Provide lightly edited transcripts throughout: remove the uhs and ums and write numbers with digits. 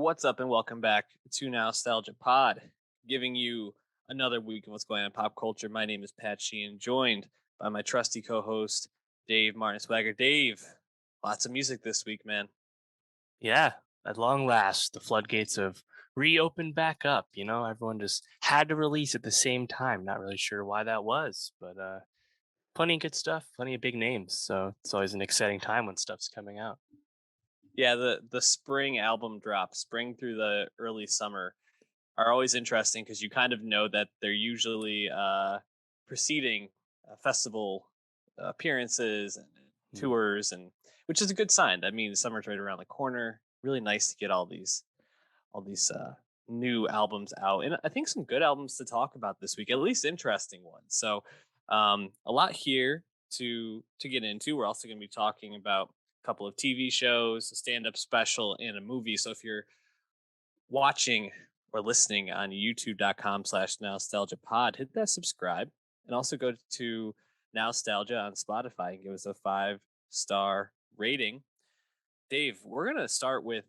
What's up, and welcome back to Nowstalgia Pod, giving you another week of what's going on in pop culture. My name is Pat Sheehan, joined by my trusty co-host, Dave Martin Swagger. Dave, lots of music this week, man. Yeah, at long last, the floodgates have reopened back up. Everyone just had to release at the same time. Not really sure why that was, but plenty of good stuff, plenty of big names. So it's always an exciting time when stuff's coming out. Yeah, the spring album drops, spring through the early summer, are always interesting because you kind of know that they're usually preceding festival appearances and Mm. tours, and which is a good sign. That means summer's right around the corner. Really nice to get all these new albums out, and I think some good albums to talk about this week, at least interesting ones. So a lot here to get into. We're also going to be talking about a couple of TV shows, a stand-up special, and a movie. So if you're watching or listening on youtube.com/nostalgiapod, hit that subscribe, and also go to Nowstalgia on Spotify and give us a 5-star rating. Dave, we're going to start with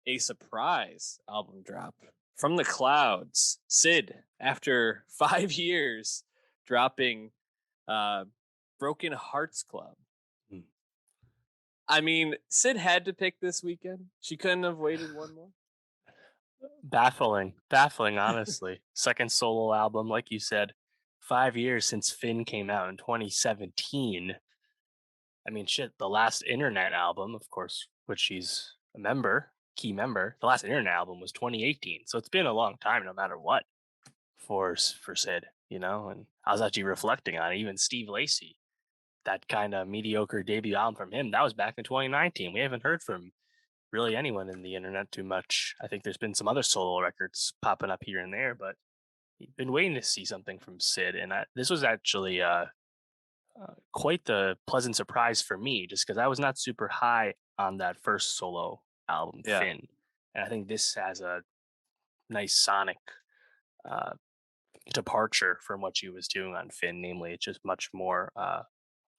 a surprise album drop from the clouds. Sid, after 5 years, dropping uh, Broken Hearts Club. Mm. I mean, Sid had to pick this weekend. She couldn't have waited one more. Baffling, honestly. Second solo album, like you said, 5 years since Finn came out in 2017. I mean, shit, the last internet album, of course, which she's a key member, the last internet album was 2018. So it's been a long time no matter what for Sid, and I was actually reflecting on it. Even Steve Lacy, that kind of mediocre debut album from him, that was back in 2019. We haven't heard from really anyone in the internet too much. I think there's been some other solo records popping up here and there, but been waiting to see something from Sid. And this was actually quite the pleasant surprise for me, just because I was not super high on that first solo album, Yeah. Finn. And I think this has a nice sonic uh, departure from what she was doing on Finn. Namely, it's just much more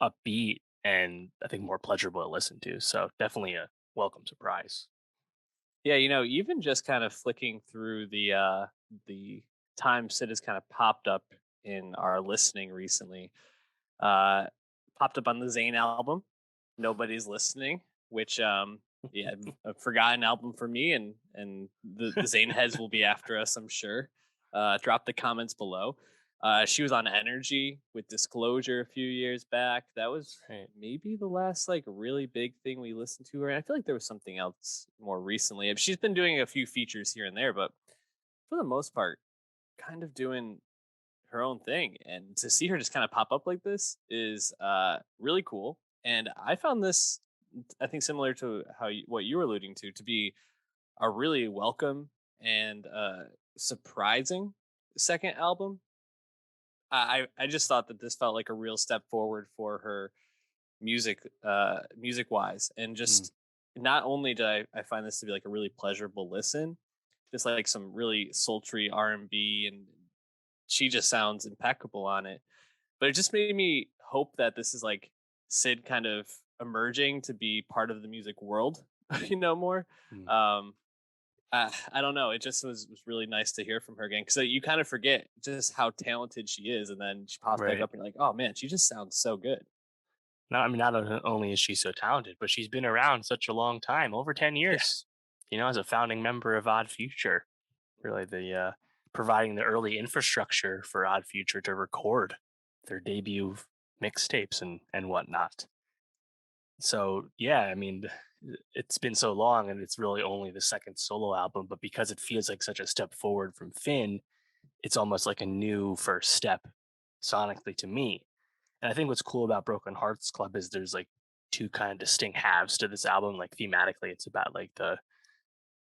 upbeat and I think more pleasurable to listen to. So definitely a welcome surprise. Yeah, even just kind of flicking through the time Sid has kind of popped up in our listening recently. Uh Popped up on the Zayn album, Nobody's Listening, which yeah, a forgotten album for me, and the Zayn heads will be after us, I'm sure. Drop the comments below. She was on Energy with Disclosure a few years back. That was Right. maybe the last like really big thing we listened to her. And I feel like there was something else more recently. She's been doing a few features here and there, but for the most part, kind of doing her own thing. And to see her just kind of pop up like this is really cool. And I found this, I think, similar to what you were alluding to be a really welcome and surprising second album. I just thought that this felt like a real step forward for her music wise, and Mm. just not only did I find this to be like a really pleasurable listen, just like some really sultry R&B, and she just sounds impeccable on it. But it just made me hope that this is like Sid kind of emerging to be part of the music world, more. Mm. Um, I don't know. It just was really nice to hear from her again, because you kind of forget just how talented she is, and then she pops back Right. up and you're like, oh man, she just sounds so good. Not only is she so talented, but she's been around such a long time, over 10 Yeah, years, as a founding member of Odd Future. Really, providing the early infrastructure for Odd Future to record their debut mixtapes and whatnot. So, yeah, I mean, it's been so long and it's really only the second solo album, but because it feels like such a step forward from Finn, it's almost like a new first step sonically to me. And I think what's cool about Broken Hearts Club is there's like two kind of distinct halves to this album. Like thematically, it's about like the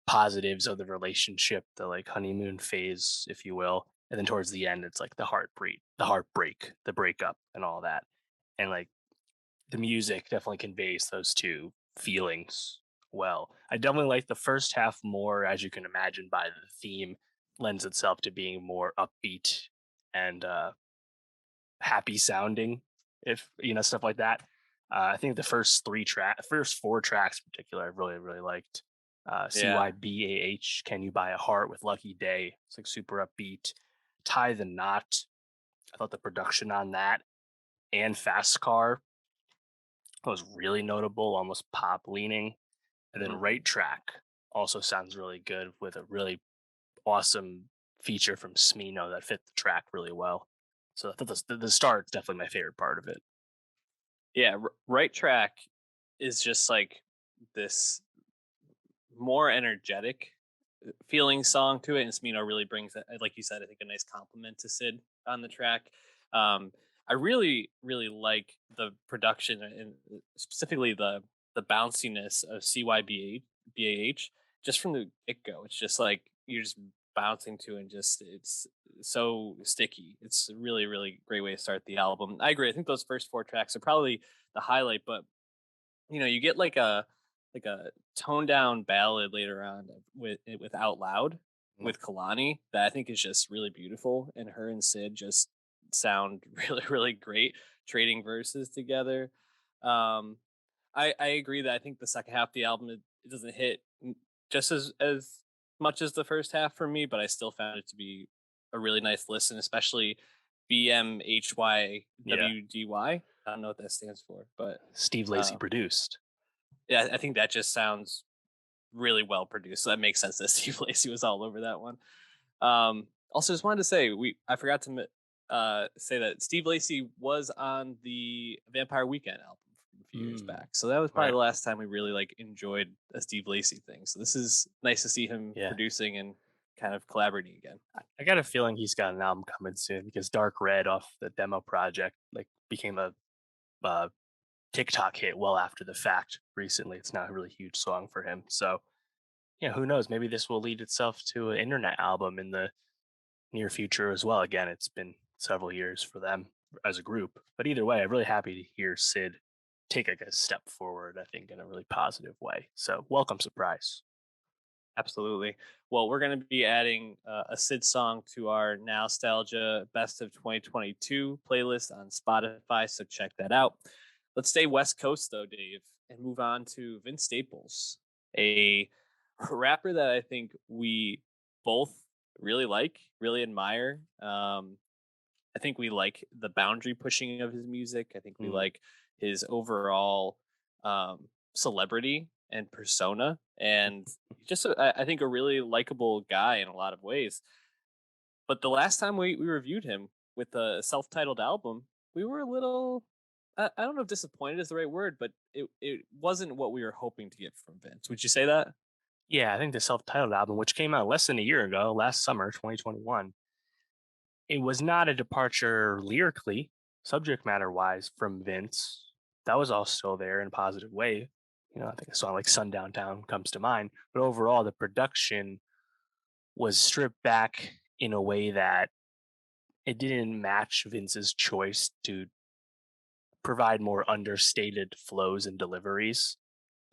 positives of the relationship, the like honeymoon phase, if you will. And then towards the end, it's like the heartbreak, the breakup, and all that. And like the music definitely conveys those two feelings well. I definitely like the first half more, as you can imagine by the theme, lends itself to being more upbeat and happy sounding, if stuff like that. I think the first 4 tracks in particular, I really liked. Yeah. CYBAH, Can You Buy a Heart with Lucky Day. It's like super upbeat. Tie the Knot. I thought the production on that and Fast Car was really notable, almost pop leaning. And then Mhm. Right Track also sounds really good with a really awesome feature from Smino that fit the track really well. So I thought the start's definitely my favorite part of it. Yeah, Right Track is just like this more energetic feeling song to it, and Smino really brings that, like you said, I think a nice compliment to Sid on the track. Um, I really like the production and specifically the bounciness of CYBAH just from the get go. It's just like you're just bouncing to and just it's so sticky. It's a really great way to start the album. I agree. I think those first four tracks are probably the highlight, but you get like a toned down ballad later on with Out Loud Mm. with Kalani that I think is just really beautiful, and her and Sid just sound really great trading verses together. Um, I agree that I think the second half of the album it doesn't hit just as much as the first half for me, but I still found it to be a really nice listen, especially Yeah. BMHYWDY. I don't know what that stands for, but Steve Lacy um, produced. yeah, I think that just sounds really well produced. So that makes sense that Steve Lacy was all over that one. Also, just wanted to say I forgot to say that Steve Lacy was on the Vampire Weekend album from a few years Mm, back. So that was probably right. the last time we really like enjoyed a Steve Lacy thing. So this is nice to see him Yeah. producing and kind of collaborating again. I got a feeling he's got an album coming soon because Dark Red off the demo project like became a uh, TikTok hit well after the fact recently. It's not a really huge song for him. So yeah, who knows? Maybe this will lead itself to an internet album in the near future as well. Again, it's been several years for them as a group. But either way, I'm really happy to hear Sid take like a step forward, I think, in a really positive way. So welcome surprise. Absolutely. Well, we're going to be adding a Sid song to our Nowstalgia Best of 2022 playlist on Spotify, so check that out. Let's stay West Coast, though, Dave, and move on to Vince Staples, a rapper that I think we both really like, really admire. I think we like the boundary pushing of his music. I think we Mm. like his overall celebrity and persona, and just I think a really likable guy in a lot of ways. But the last time we reviewed him with a self-titled album, we were a little. I don't know if disappointed is the right word, but it wasn't what we were hoping to get from Vince. Would you say that? Yeah, I think the self-titled album, which came out less than a year ago, last summer, 2021, it was not a departure lyrically, subject matter wise, from Vince. That was all still there in a positive way. You know, I think a song like Sundown Town comes to mind. But overall, the production was stripped back in a way that it didn't match Vince's choice to provide more understated flows and deliveries.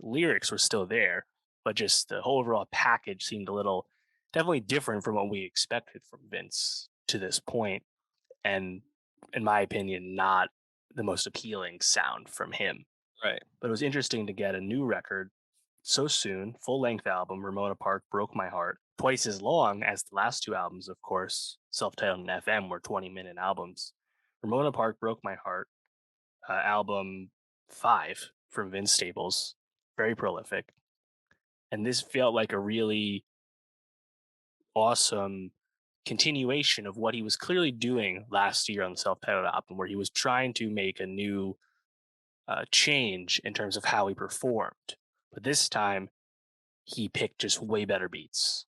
Lyrics were still there, but just the whole overall package seemed a little definitely different from what we expected from Vince to this point, and in my opinion, not the most appealing sound from him. Right. But it was interesting to get a new record so soon, full length album, Ramona Park Broke My Heart, twice as long as the last two albums, of course, self titled and FM were 20-minute albums. Ramona Park Broke My Heart, album 5 from Vince Staples, very prolific. And this felt like a really awesome continuation of what he was clearly doing last year on the self titled album, where he was trying to make a new change in terms of how he performed. But this time, he picked just way better beats.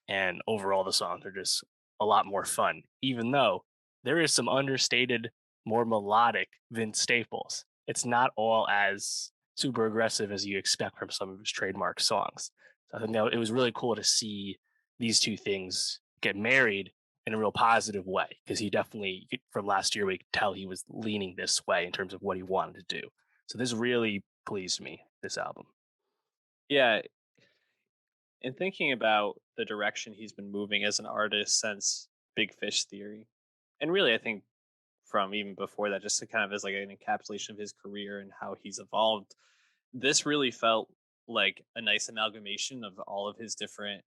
And overall, the songs are just a lot more fun, even though there is some understated, more melodic Vince Staples. It's not all as super aggressive as you expect from some of his trademark songs. So I think that it was really cool to see these two things get married in a real positive way because he definitely, from last year, we could tell he was leaning this way in terms of what he wanted to do. So this really pleased me, this album. Yeah, and thinking about the direction he's been moving as an artist since Big Fish Theory, and really, I think from even before that, just to kind of as like an encapsulation of his career and how he's evolved, this really felt like a nice amalgamation of all of his different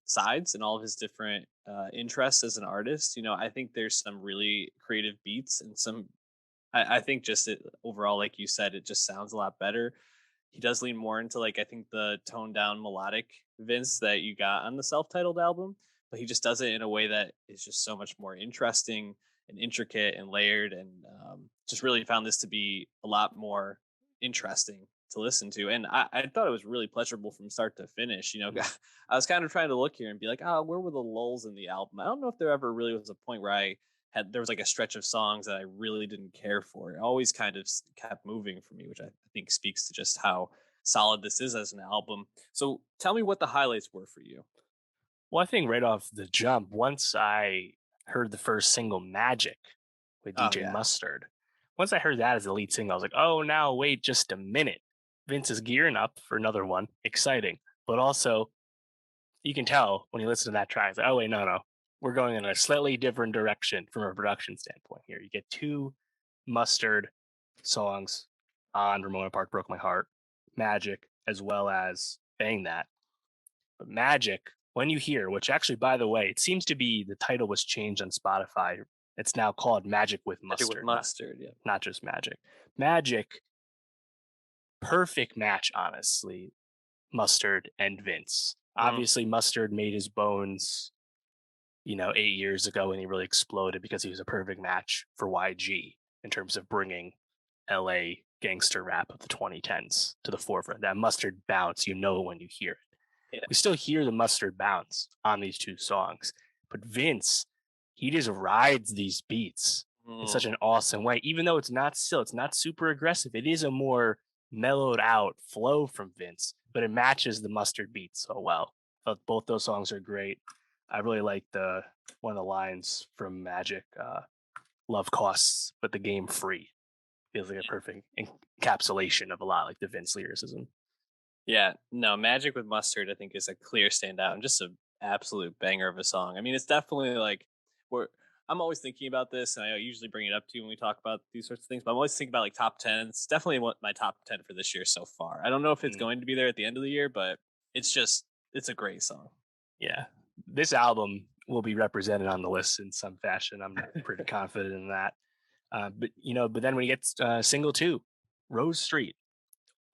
sides and all of his different interests as an artist. I think there's some really creative beats and some. I think just overall, like you said, it just sounds a lot better. He does lean more into like I think the toned down melodic Vince that you got on the self-titled album, but he just does it in a way that is just so much more interesting and intricate and layered, and just really found this to be a lot more interesting to listen to. And I thought it was really pleasurable from start to finish. I was kind of trying to look here and be like, oh, where were the lulls in the album? I don't know if there ever really was a point where there was like a stretch of songs that I really didn't care for. It always kind of kept moving for me, which I think speaks to just how solid this is as an album. So tell me what the highlights were for you. Well, I think right off the jump, once I heard the first single, Magic, with Oh DJ yeah. Mustard, once I heard that as the lead single, I was like, oh, now wait just a minute. Vince is gearing up for another one. Exciting. But also, you can tell when you listen to that track, it's like, oh, wait, no. We're going in a slightly different direction from a production standpoint here. You get two Mustard songs on Ramona Park Broke My Heart, Magic, as well as Bang That. But Magic, when you hear, which actually, by the way, it seems to be the title was changed on Spotify. It's now called Magic with Magic with Mustard, mustard. Yeah. not just Magic. Magic, perfect match, honestly. Mustard and Vince. Mhm. Obviously, Mustard made his bones, 8 years ago when he really exploded because he was a perfect match for YG in terms of bringing LA gangster rap of the 2010s to the forefront. That Mustard bounce, when you hear it. Yeah. We still hear the Mustard bounce on these two songs, but Vince, he just rides these beats in such Mm. an awesome way. Even though it's not super aggressive. It is a more mellowed out flow from Vince, but it matches the Mustard beat so well. Both those songs are great. I really like the one of the lines from Magic, "Love costs, but the game free." Feels like a perfect encapsulation of a lot like the Vince lyricism. Yeah, no, Magic with Mustard, I think, is a clear standout and just an absolute banger of a song. I mean, it's definitely like where I'm always thinking about this, and I usually bring it up to you when we talk about these sorts of things, but I'm always thinking about like top 10. It's definitely what my top 10 for this year so far. I don't know if it's Mm, going to be there at the end of the year, but it's a great song. yeah, this album will be represented on the list in some fashion. I'm pretty confident in that. But then when you get single two, Rose Street,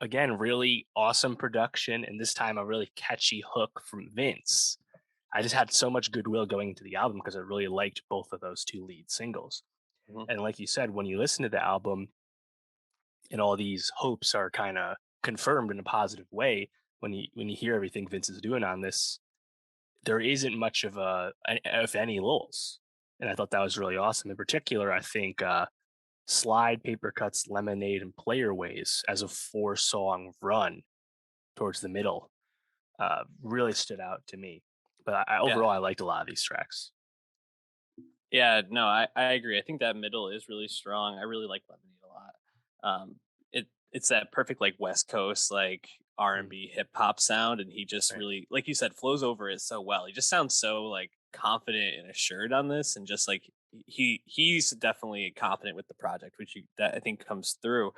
again, really awesome production, and this time a really catchy hook from Vince. I just had so much goodwill going into the album because I really liked both of those two lead singles. Mhm. And like you said, when you listen to the album and all these hopes are kind of confirmed in a positive way, when you hear everything Vince is doing on this, there isn't much of if any, lulls. And I thought that was really awesome. In particular, I think Slide, Paper Cuts, Lemonade, and Player Ways as a 4-song run towards the middle really stood out to me. But Yeah. overall, I liked a lot of these tracks. Yeah, no, I agree. I think that middle is really strong. I really like Lemonade a lot. It's that perfect like West Coast like Mm, R&B hip hop sound, and he just right. really, like you said, flows over it so well. He just sounds so like confident and assured on this, and just like he's definitely confident with the project, which that I think comes through.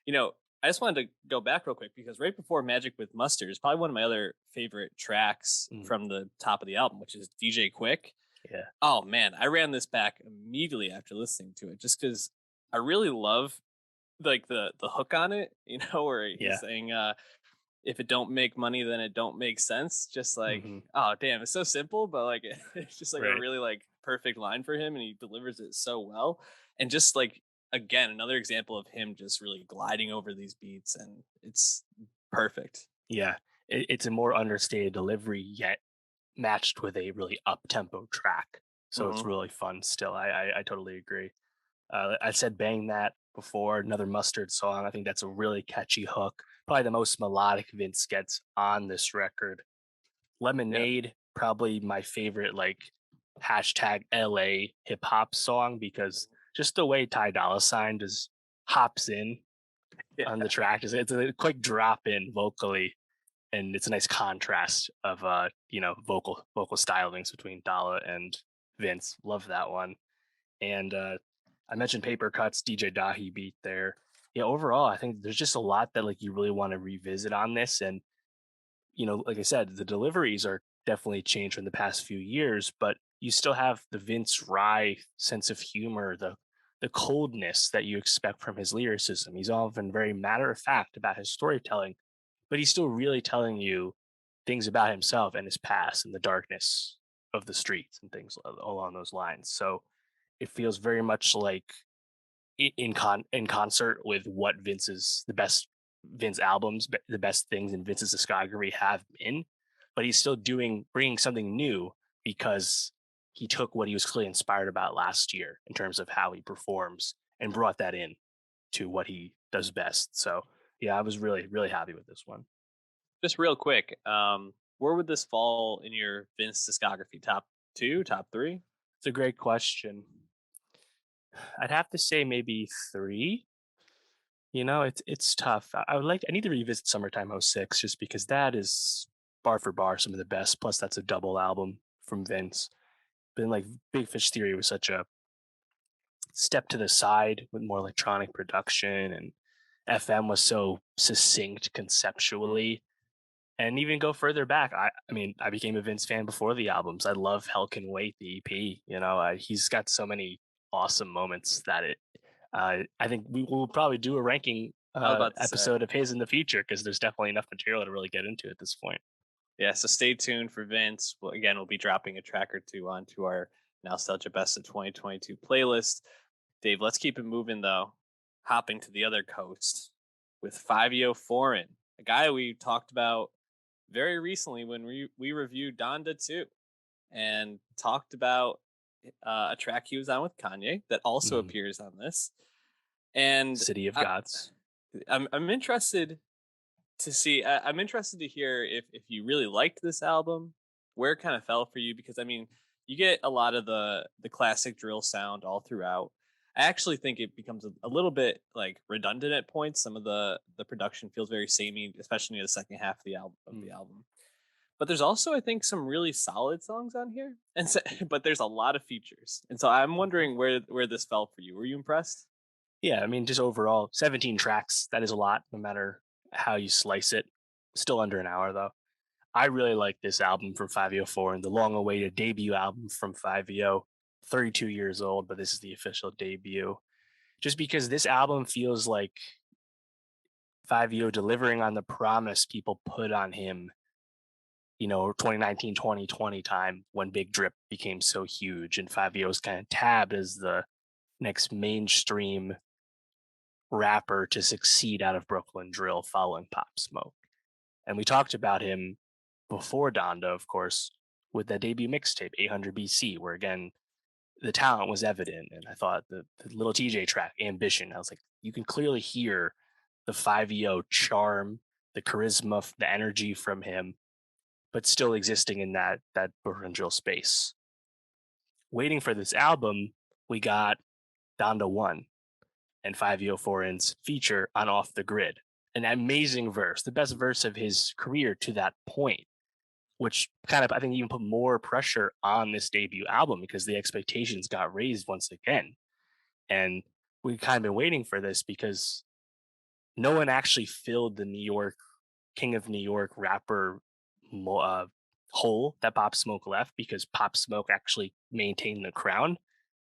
You know, I just wanted to go back real quick because right before Magic with Mustard is probably one of my other favorite tracks Mm, from the top of the album, which is DJ Quick. yeah. Oh man, I ran this back immediately after listening to it just because I really love like the hook on it, where he's Yeah. saying if it don't make money then it don't make sense. Just like, Hmm. oh damn, it's so simple, but like it's just like a Right. really like perfect line for him, and he delivers it so well. And just like again, another example of him just really gliding over these beats, and it's perfect. Yeah. It's a more understated delivery, yet matched with a really up tempo track. So it's Hmm. really fun still. I totally agree. I said Bang That before, another Mustard song. I think that's a really catchy hook. Probably the most melodic Vince gets on this record. Yeah. Lemonade, probably my favorite, like, hashtag LA hip hop song because just the way Ty Dolla Sign just hops in Yeah. on the track, it's a quick drop in vocally, and it's a nice contrast of vocal stylings between Dalla and Vince. Love that one. And I mentioned Paper Cuts, DJ Dahi beat there. Yeah, overall, I think there's just a lot that like you really want to revisit on this. And, like I said, the deliveries are definitely changed from the past few years, but you still have the Vince Rye sense of humor, the coldness that you expect from his lyricism. He's often very matter of fact about his storytelling, but he's still really telling you things about himself and his past and the darkness of the streets and things along those lines. So it feels very much like in concert with what Vince's the best Vince albums, the best things in Vince's discography have been, but he's still bringing something new because he took what he was clearly inspired about last year in terms of how he performs and brought that in to what he does best. So yeah, I was really really happy with this one. Just real quick, where would this fall in your Vince discography? Top two, top three? It's a great question. I'd have to say maybe three. It's tough. I need to revisit Summertime '06 just because that is bar for bar some of the best. Plus, that's a double album from Vince. But then, like Big Fish Theory was such a step to the side with more electronic production, and FM was so succinct Mm. conceptually. And even go further back, I mean, I became a Vince fan before the albums. I love Hell Can Wait, the EP. He's got so many awesome moments that I think we will probably do a ranking I was about to say. episode of his in the future because there's definitely enough material to really get into at this point. Yeah, so stay tuned for Vince. Well, again, we'll be dropping a track or two onto our Nostalgia Best of 2022 playlist. Dave, let's keep it moving though. Hopping to the other coast with Fivio Foreign, a guy we talked about very recently when we reviewed Donda 2 and talked about a track he was on with Kanye that also Mhm. appears on this. And City of I, Gods. I'm interested to see. I'm interested to hear if you really liked this album, where it kind of fell for you, because I mean, you get a lot of the classic drill sound all throughout. I actually think it becomes a little bit like redundant at points. Some of the production feels very samey, especially in the second half of the album. But there's also, I think, some really solid songs on here, and so, but there's a lot of features, and so I'm Mhm. wondering where this fell for you. Were you impressed? Yeah, I mean, just overall, 17 tracks. That is a lot, no matter how you slice it. Still under an hour though. I really like this album from Fivio Foreign, the long-awaited debut album from Fivio. 32 years old, but this is the official debut. Just because this album feels like Fivio delivering on the promise people put on him, 2019, 2020 time when Big Drip became so huge and Fivio was kind of tabbed as the next mainstream rapper to succeed out of Brooklyn drill following Pop Smoke. And we talked about him before Donda, of course, with that debut mixtape, 800 BC, where again, the talent was evident. And I thought the little TJ track, Ambition, I was like, you can clearly hear the 5EO charm, the charisma, the energy from him, but still existing in that Brooklyn drill space. Waiting for this album, we got Donda 1 and 5EO4N's feature on Off the Grid. An amazing verse, the best verse of his career to that point, which kind of I think even put more pressure on this debut album because the expectations got raised once again. And we kind of been waiting for this because no one actually filled the New York King of New York rapper hole that Pop Smoke left because Pop Smoke actually maintained the crown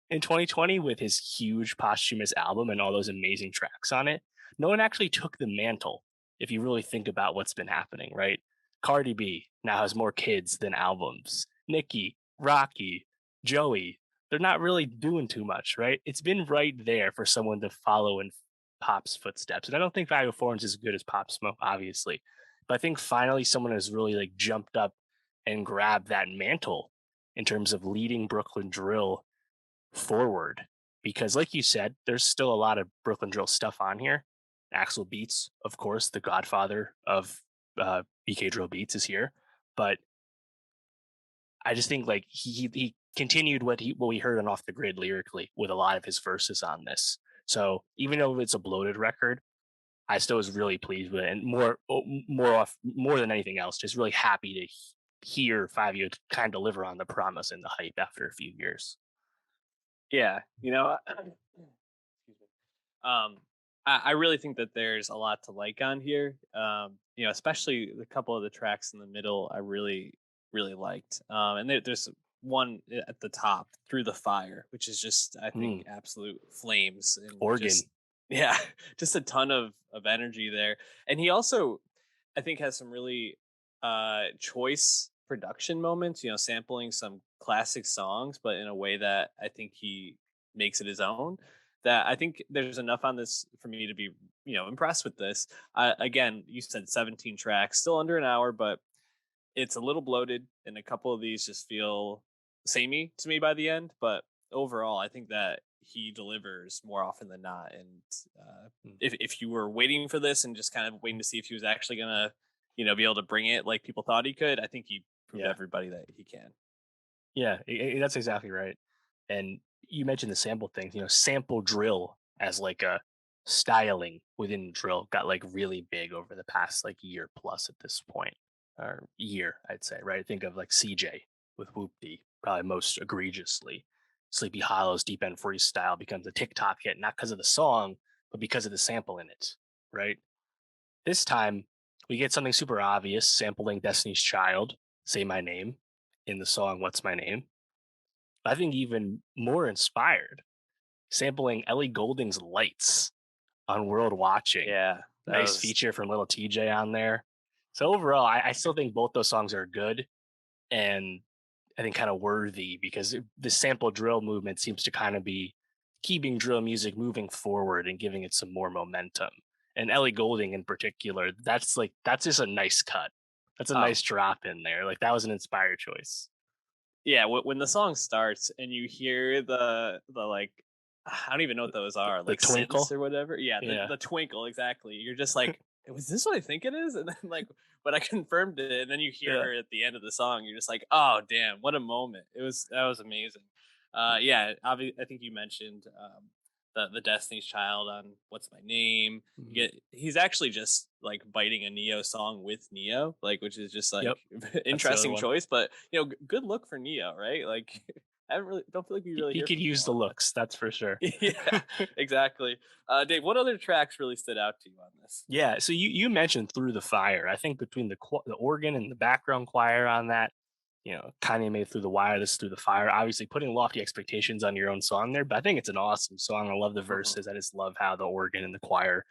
in 2020 with his huge posthumous album and all those amazing tracks on it. No one actually took the mantle if you really think about what's been happening, right? Cardi B now has more kids than albums. Nicki, Rocky, Joey, they're not really doing too much, right? It's been right there for someone to follow in Pop's footsteps. And I don't think Value Forms is as good as Pop Smoke, obviously. But I think finally someone has really like jumped up and grabbed that mantle in terms of leading Brooklyn drill forward because like you said there's still a lot of Brooklyn drill stuff on here. Axel Beats, of course, the godfather of BK drill beats, is here, but I just think like he continued what we heard on Off the Grid lyrically with a lot of his verses on this. So even though it's a bloated record, I still was really pleased with it, and more than anything else, just really happy to hear 5 years kind of deliver on the promise and the hype after a few years. Yeah, excuse me. I really think that there's a lot to like on here. Especially the couple of the tracks in the middle, I really liked. And there's one at the top, "Through the Fire," which is just, I think, Mm, absolute flames and organ. just yeah, just a ton of energy there. And he also, I think, has some really choice production moments. Sampling some classic songs, but in a way that I think he makes it his own, that I think there's enough on this for me to be, impressed with this. Again, you said 17 tracks, still under an hour, but it's a little bloated, and a couple of these just feel samey to me by the end. But overall, I think that he delivers more often than not. And Mm, if you were waiting for this and just kind of waiting to see if he was actually gonna, be able to bring it like people thought he could, I think he proved yeah. everybody that he can. Yeah, that's exactly right. And you mentioned the sample things, sample drill as like a styling within drill got like really big over the past like year plus at this point, or year, I'd say, right? Think of like CJ with Whoopty, probably most egregiously. Sleepy Hollow's Deep End Freestyle becomes a TikTok hit, not because of the song, but because of the sample in it, right? This time, we get something super obvious, sampling Destiny's Child, Say My Name, in the song What's My Name. I think even more inspired, sampling Ellie Goulding's Lights on World Watching. Yeah, that Nice was feature from Little TJ on there. So overall, I still think both those songs are good and I think kind of worthy because the sample drill movement seems to kind of be keeping drill music moving forward and giving it some more momentum. And Ellie Goulding in particular, that's just a nice cut. That's a oh nice drop in there. Like that was an inspired choice. yeah, when the song starts and you hear the like, I don't even know what those are, The like synths twinkle, or whatever. Yeah, the yeah, the twinkle, exactly. You're just like, was this what I think it is? And then like when I confirmed it, and then you hear yeah. her at the end of the song, you're just like, oh damn, what a moment! That was amazing. Yeah, I think you mentioned the Destiny's Child on "What's My Name." Mhm. He's actually just like biting a Neo song with Neo, like, which is just like Yep, that's the other interesting one. choice. But good look for Neo, right? Like, I don't feel like we really He hear could from him a use the lot. looks, that's for sure. Yeah, exactly. Dave, what other tracks really stood out to you on this? Yeah, so you mentioned Through the Fire. I think between the organ and the background choir on that, Kanye made Through the Wire, this is Through the Fire. Obviously, putting lofty expectations on your own song there, but I think it's an awesome song. I love the Mhm. verses. I just love how the organ and the choir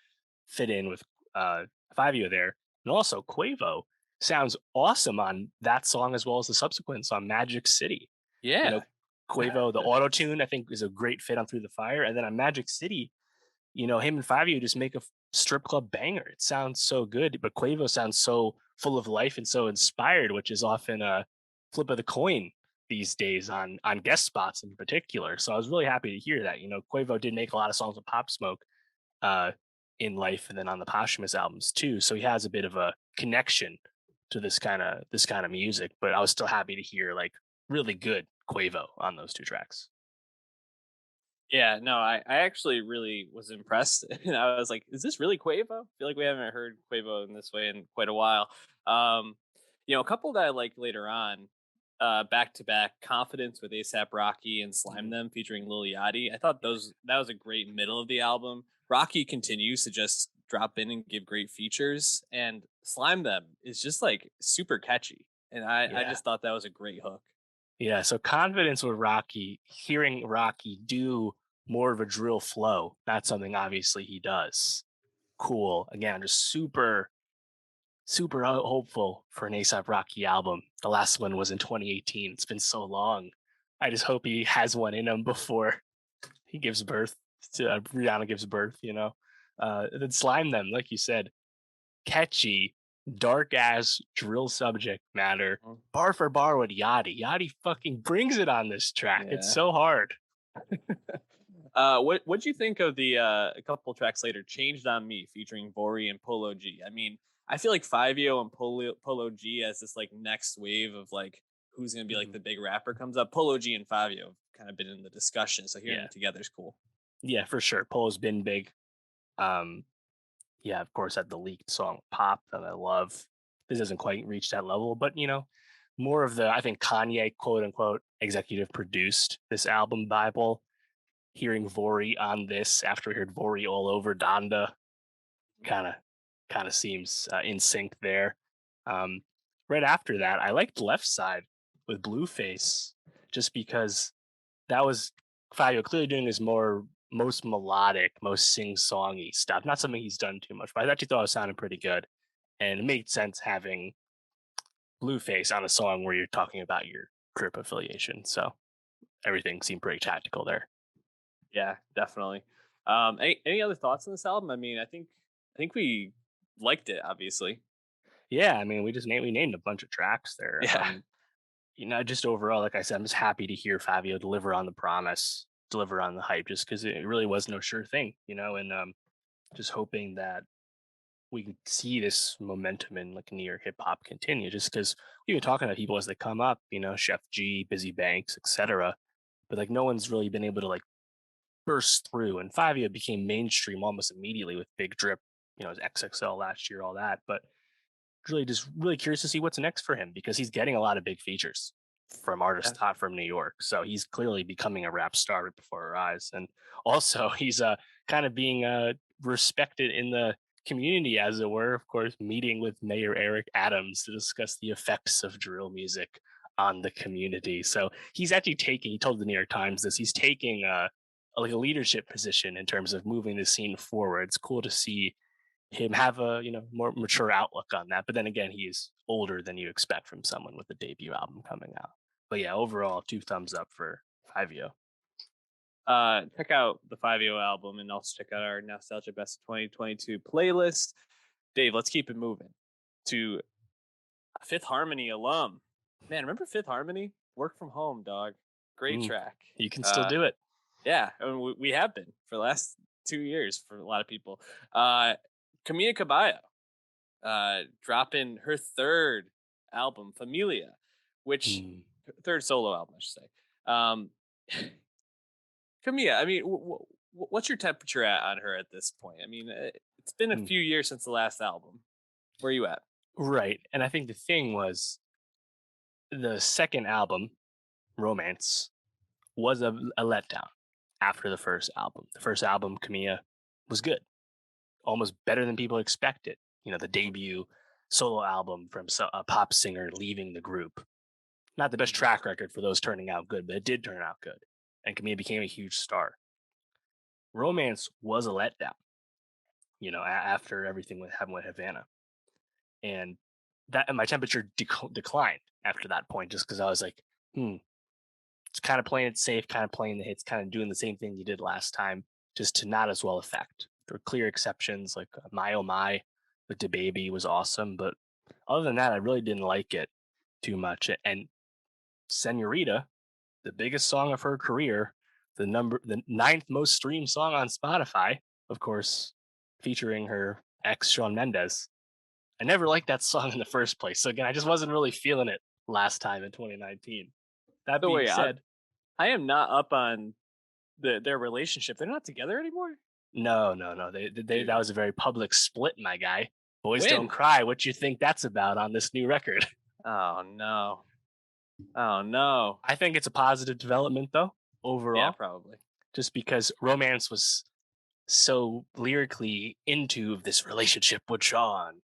fit in with Fivio there. And also, Quavo sounds awesome on that song as well as the subsequent song, Magic City. You know, Yeah. Quavo, the auto tune, I think is a great fit on Through the Fire. And then on Magic City, him and Fivio just make a strip club banger. It sounds so good, but Quavo sounds so full of life and so inspired, which is often a flip of the coin these days on guest spots in particular. So I was really happy to hear that. Quavo did make a lot of songs with Pop Smoke uh, in life, and then on the posthumous albums too. So he has a bit of a connection to this kind of music. But I was still happy to hear like really good Quavo on those two tracks. Yeah, no, I actually really was impressed. And I was like, is this really Quavo? I feel like we haven't heard Quavo in this way in quite a while. Um, a couple that I like later on, back to back, Confidence with ASAP Rocky and Slime Mhm. Them featuring Lil Yachty. I thought Yeah, that was a great middle of the album. Rocky continues to just drop in and give great features, and Slime Them is just like super catchy. And I yeah. just thought that was a great hook. Yeah, so confidence with Rocky, hearing Rocky do more of a drill flow, that's something obviously he does. Cool. Again, I'm just super, super hopeful for an ASAP Rocky album. The last one was in 2018. It's been so long. I just hope he has one in him before he gives birth to Rihanna gives birth. Then slime them, like you said, catchy, dark ass drill subject matter, Mhm. bar for bar with Yachty. Yachty fucking brings it on this track. It's Yeah. so hard. What'd you think of the a couple tracks later, "Changed on Me" featuring Vori and Polo G? I mean, I feel like Fivio and Polo G as this like next wave of like who's gonna be like Mhm. the big rapper comes up. Polo G and Fivio have kind of been in the discussion, so hearing them Yeah, together is cool. yeah, for sure. Polo's been big. Um, yeah, of course, had the leaked song "Pop" that I love. This doesn't quite reach that level, but more of the I think Kanye quote unquote executive produced this album Bible. hearing Vori on this after we heard Vori all over Donda kind of seems in sync there. Um, right after that, I liked Left Side with Blueface just because that was Fivio clearly doing his most melodic, most sing-songy stuff. Not something he's done too much, but I actually thought it sounded pretty good, and it made sense having Blueface on a song where you're talking about your group affiliation. So everything seemed pretty tactical there. Yeah, definitely. Any other thoughts on this album? I mean, I think we liked it, obviously. Yeah, I mean, we named a bunch of tracks there. Yeah. Just overall, like I said, I'm just happy to hear Fabio deliver on the promise, deliver on the hype, just because it really was no sure thing, and just hoping that we can see this momentum in like near hip hop continue. Just because we've been talking to people as they come up, Chef G, Busy Banks, etc. But like no one's really been able to like burst through, and Fabio became mainstream almost immediately with Big Drip, his XXL last year, all that, but really just really curious to see what's next for him because he's getting a lot of big features from Yeah. artists hot from New York. So he's clearly becoming a rap star right before our eyes. And also he's kind of being respected in the community, as it were, of course, meeting with Mayor Eric Adams to discuss the effects of drill music on the community. So he's actually he told the New York Times this, he's taking like a leadership position in terms of moving the scene forward. It's cool to see him have a more mature outlook on that. But then again, he's older than you expect from someone with a debut album coming out. But yeah, overall, two thumbs up for Fivio. Check out the Fivio album and also check out our Nostalgia Best of 2022 playlist. Dave, let's keep it moving to Fifth Harmony alum. Man, remember Fifth Harmony? Work from Home, dog. Great Mm, track. you can still do it. Yeah, I mean, we have been for the last 2 years for a lot of people. Camila Cabello dropping her third album, Familia, which Mm, third solo album, I should say. Um, Camilla, I mean, what's your temperature on her at this point? I mean, it's been a mm. few years since the last album. Where are you at? Right. And I think the thing was the second album, Romance, was a letdown after the first album. The first album, Camilla, was good, almost better than people expected. The debut solo album from a pop singer leaving the group. Not the best Mhm. track record for those turning out good, but it did turn out good. And Camille became a huge star. Romance was a letdown, after everything that happened with Havana. And my temperature declined after that point just because I was like, it's kind of playing it safe, kind of playing the hits, kind of doing the same thing you did last time, just to not as well affect. There were clear exceptions, like My Oh My with B.I.B.L.E was awesome, but other than that, I really didn't like it too much. And Senorita, the biggest song of her career, the ninth most streamed song on Spotify, of course, featuring her ex Shawn Mendes. I never liked that song in the first place. So again, I just wasn't really feeling it last time in 2019. That So being wait, said, I am not up on their relationship. They're not together anymore, no, no, no. They that dude. was a very public split, my guy. Boys Don't When? Cry. What you think that's about on this new record? Oh no. Oh no. I think it's a positive development though, Yeah, overall, probably. just because Romance was so lyrically into this relationship with Sean.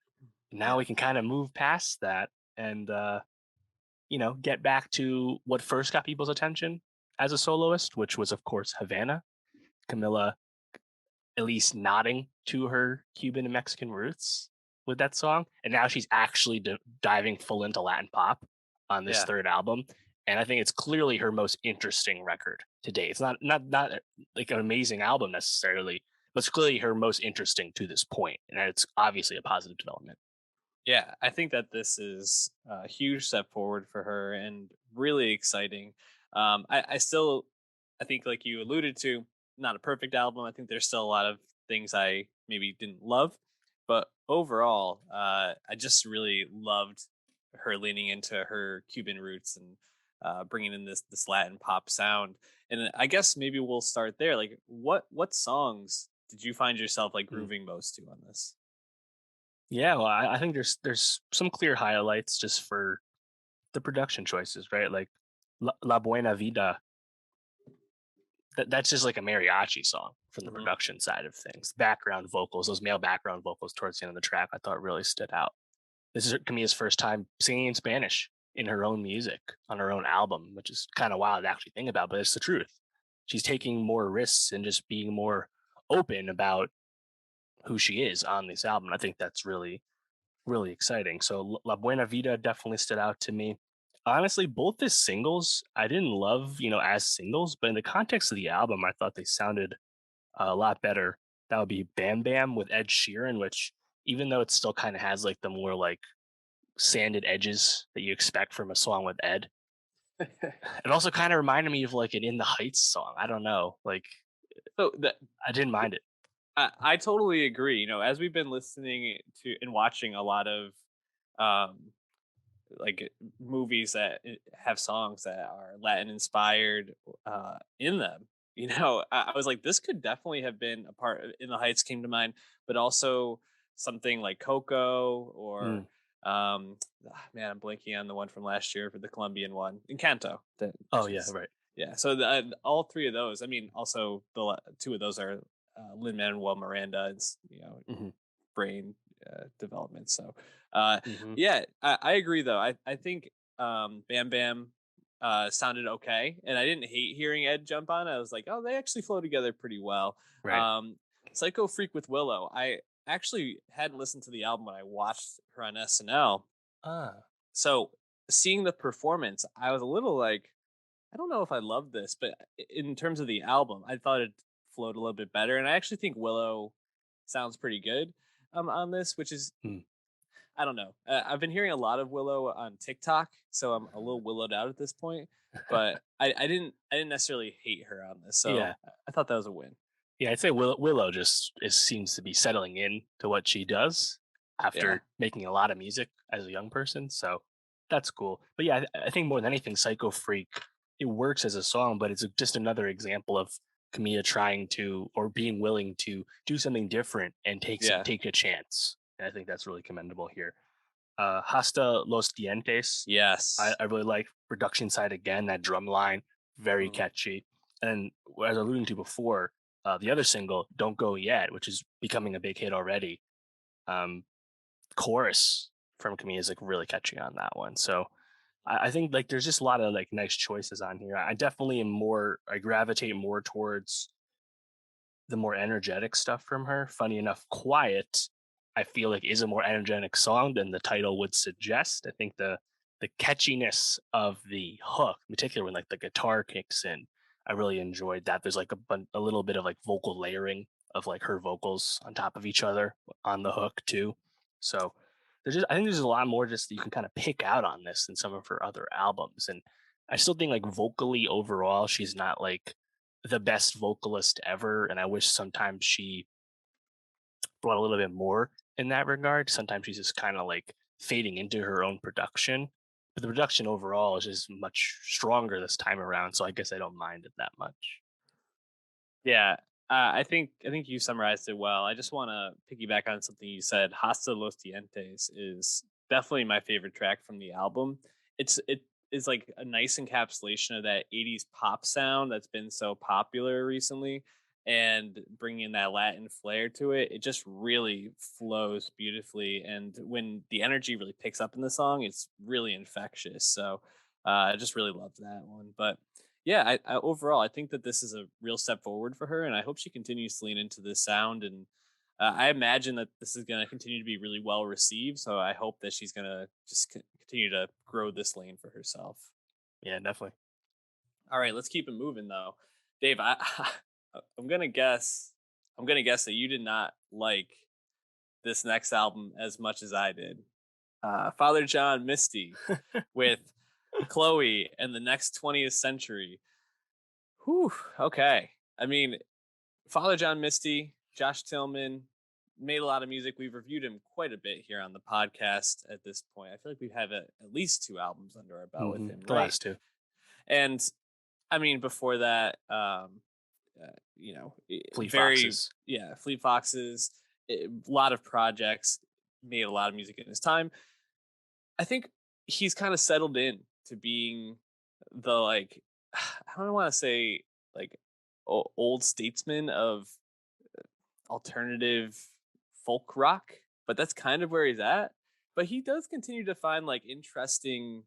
Now Yeah. we can kind of move past that and get back to what first got people's attention as a soloist, which was of course Havana. Camilla at least nodding to her Cuban and Mexican roots with that song, and now she's actually diving full into Latin pop on this Yeah. third album. And I think it's clearly her most interesting record to date. It's not like an amazing album necessarily, but it's clearly her most interesting to this point, and it's obviously a positive development. Yeah, I think that this is a huge step forward for her and really exciting. I still, I think, like you alluded to, not a perfect album. I think there's still a lot of things I maybe didn't love, but overall, I just really loved her leaning into her Cuban roots and bringing in this Latin pop sound. And I guess maybe we'll start there. Like, what songs did you find yourself like Mm. grooving most to on this? Yeah, well, I think there's some clear highlights just for the production choices, right? Like La Buena Vida that's just like a mariachi song from the Hmm. production side of things. Background vocals, those male background vocals towards the end of the track, I thought really stood out. This is Camilla's first time singing in Spanish in her own music on her own album, which is kind of wild to actually think about, but it's the truth. She's taking more risks and just being more open about who she is on this album. I think that's really, really exciting. So La Buena Vida definitely stood out to me. Honestly, both the singles I didn't love, as singles, but in the context of the album, I thought they sounded a lot better. That would be Bam Bam with Ed Sheeran, which even though it still kind of has like the more like sanded edges that you expect from a song with Ed, it also kind of reminded me of like an In the Heights song. I don't know, like So I didn't mind it. I totally agree. As we've been listening to and watching a lot of um, like movies that have songs that are Latin inspired in them. I was like, this could definitely have been a part of In the Heights came to mind, but also something like Coco or Mm. man, I'm blanking on the one from last year for the Colombian one, Encanto. Oh Which yeah, is right. yeah. So all three of those. I mean, also two of those are Lin Manuel Miranda. It's Hmm. brain development. So uh, Hmm. yeah, I agree though. I think Bam Bam sounded okay, and I didn't hate hearing Ed jump on. I was like, oh, they actually flow together pretty well. Right. Um, Psycho Freak with Willow. I actually hadn't listened to the album when I watched her on SNL. Ah. So seeing the performance, I was a little like, I don't know if I love this, but in terms of the album, I thought it flowed a little bit better, and I actually think Willow sounds pretty good on this, which is Mm. I don't know. I've been hearing a lot of Willow on TikTok, so I'm a little willowed out at this point. But I didn't necessarily hate her on this, so Yeah. I thought that was a win. Yeah, I'd say Willow just seems to be settling in to what she does Yeah, after making a lot of music as a young person. So that's cool. But yeah, I think more than anything, Psycho Freak, it works as a song, but it's just another example of Camilla trying to or being willing to do something different and yeah, take a chance. And I think that's really commendable here. Hasta Los Dientes, yes. I really like production side again, that drum line, very Mhm. catchy. And as I was alluding to before, the other single, Don't Go Yet, which is becoming a big hit already, um, chorus from Camille is like really catchy on that one. So I think like there's just a lot of like nice choices on here. I definitely am I gravitate more towards the more energetic stuff from her. Funny enough, Quiet, I feel like is a more energetic song than the title would suggest. I think the catchiness of the hook, in particular when like the guitar kicks in, I really enjoyed that. There's like a little bit of like vocal layering of like her vocals on top of each other on the hook too. So I think there's a lot more just that you can kind of pick out on this than some of her other albums. And I still think like vocally overall, she's not like the best vocalist ever, and I wish sometimes she brought a little bit more in that regard. Sometimes she's just kind of like fading into her own production, but the production overall is just much stronger this time around. So I guess I don't mind it that much. Yeah, I think you summarized it well. I just want to piggyback on something you said. Hasta los dientes is definitely my favorite track from the album. It is like a nice encapsulation of that '80s pop sound that's been so popular recently, and bringing that Latin flair to it. It just really flows beautifully, and when the energy really picks up in the song, it's really infectious. So I just really loved that one, but yeah, overall, I think that this is a real step forward for her, and I hope she continues to lean into this sound. And I imagine that this is going to continue to be really well received. So I hope that she's going to just continue to grow this lane for herself. Yeah, definitely. All right, let's keep it moving though, Dave. I'm gonna guess. I'm gonna guess that you did not like this next album as much as I did. Father John Misty with Chloe and the Next 20th Century. Whew. Okay. I mean, Father John Misty, Josh Tillman made a lot of music. We've reviewed him quite a bit here on the podcast at this point. I feel like we have at least two albums under our belt with him, The right? last two. And I mean, before that, Fleet very Foxes. yeah, Fleet Foxes, a lot of projects, made a lot of music in his time. I think he's kind of settled in to being the like I don't want to say like old statesman of alternative folk rock, but that's kind of where he's at. But he does continue to find like interesting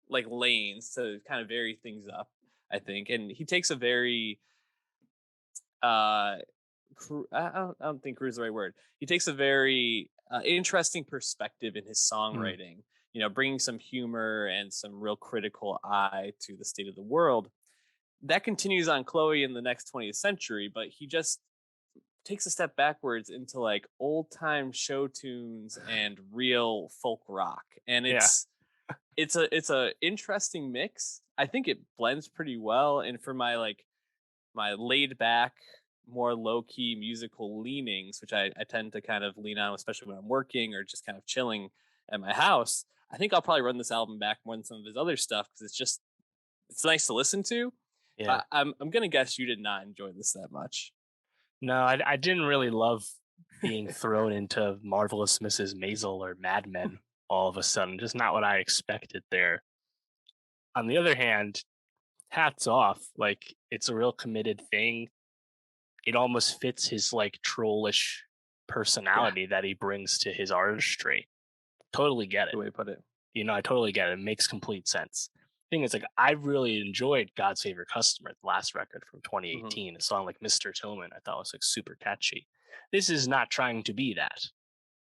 like lanes to kind of vary things up, I think. And he takes a very uh I don't think cruise is the right word. He takes a very interesting perspective in his Mm, songwriting, you know, bringing some humor and some real critical eye to the state of the world. That continues on Chloe in the next 20th century, but he just takes a step backwards into like old time show tunes and real folk rock. And yeah. it's a interesting mix. I think it blends pretty well. And for my like my laid back, more low key musical leanings, which I tend to kind of lean on, especially when I'm working or just kind of chilling at my house. I think I'll probably run this album back more than some of his other stuff because it's nice to listen to. Yeah. But I'm gonna guess you did not enjoy this that much. No, I didn't really love being thrown into Marvelous Mrs. Maisel or Mad Men all of a sudden. Just not what I expected there. On the other hand, hats off. Like, it's a real committed thing. It almost fits his like trollish Yeah, personality that he brings to his artistry. Totally get the it. way to put it. I totally get it. It makes complete sense. Thing is, like, I really enjoyed God's Favorite Customer, the last record from Hmm. 2018. A song like Mr. Tillman, I thought was like super catchy. This is not trying to be that,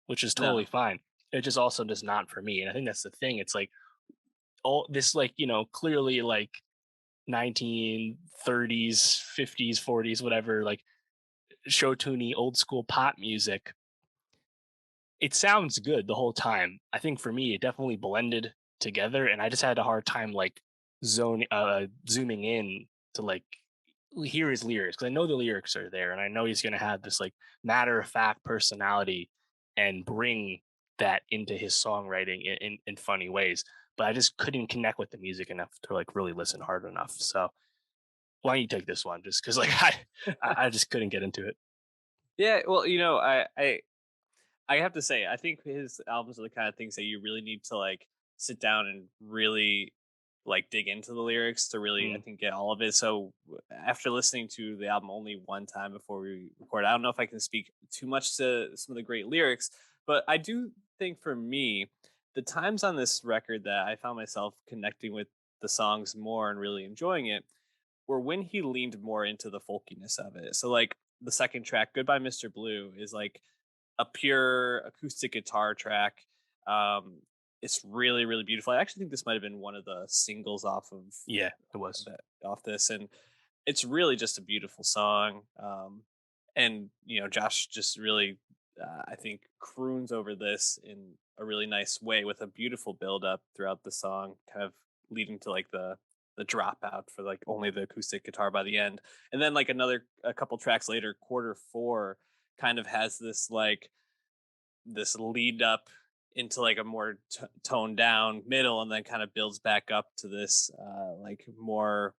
which is totally No, fine. It just also does not for me. And I think that's the thing. It's like all this, like, clearly like 1930s, 50s, 40s, whatever, like show tuney old school pop music. It sounds good the whole time. I think for me, it definitely blended together, and I just had a hard time like zooming in to like hear his lyrics because I know the lyrics are there, and I know he's gonna have this like matter of fact personality and bring that into his songwriting in funny ways. But I just couldn't connect with the music enough to like really listen hard enough. So why don't you take this one? Just because like I just couldn't get into it. yeah. Well, you know, I have to say, I think his albums are the kind of things that you really need to like sit down and really like dig into the lyrics to really, I Mm, think, get all of it. So after listening to the album only one time before we record, I don't know if I can speak too much to some of the great lyrics, but I do think for me, the times on this record that I found myself connecting with the songs more and really enjoying it were when he leaned more into the folkiness of it. So like the second track, Goodbye Mr. Blue, is like a pure acoustic guitar track. Um, it's really, really beautiful. I actually think this might have been one of the singles yeah, it was. off this, and it's really just a beautiful song. And you know, Josh just really, I think, croons over this in a really nice way with a beautiful build up throughout the song, kind of leading to like the dropout for like only the acoustic guitar by the end, and then like a couple tracks later, quarter four kind of has this lead up into like a more toned down middle and then kind of builds back up to this like more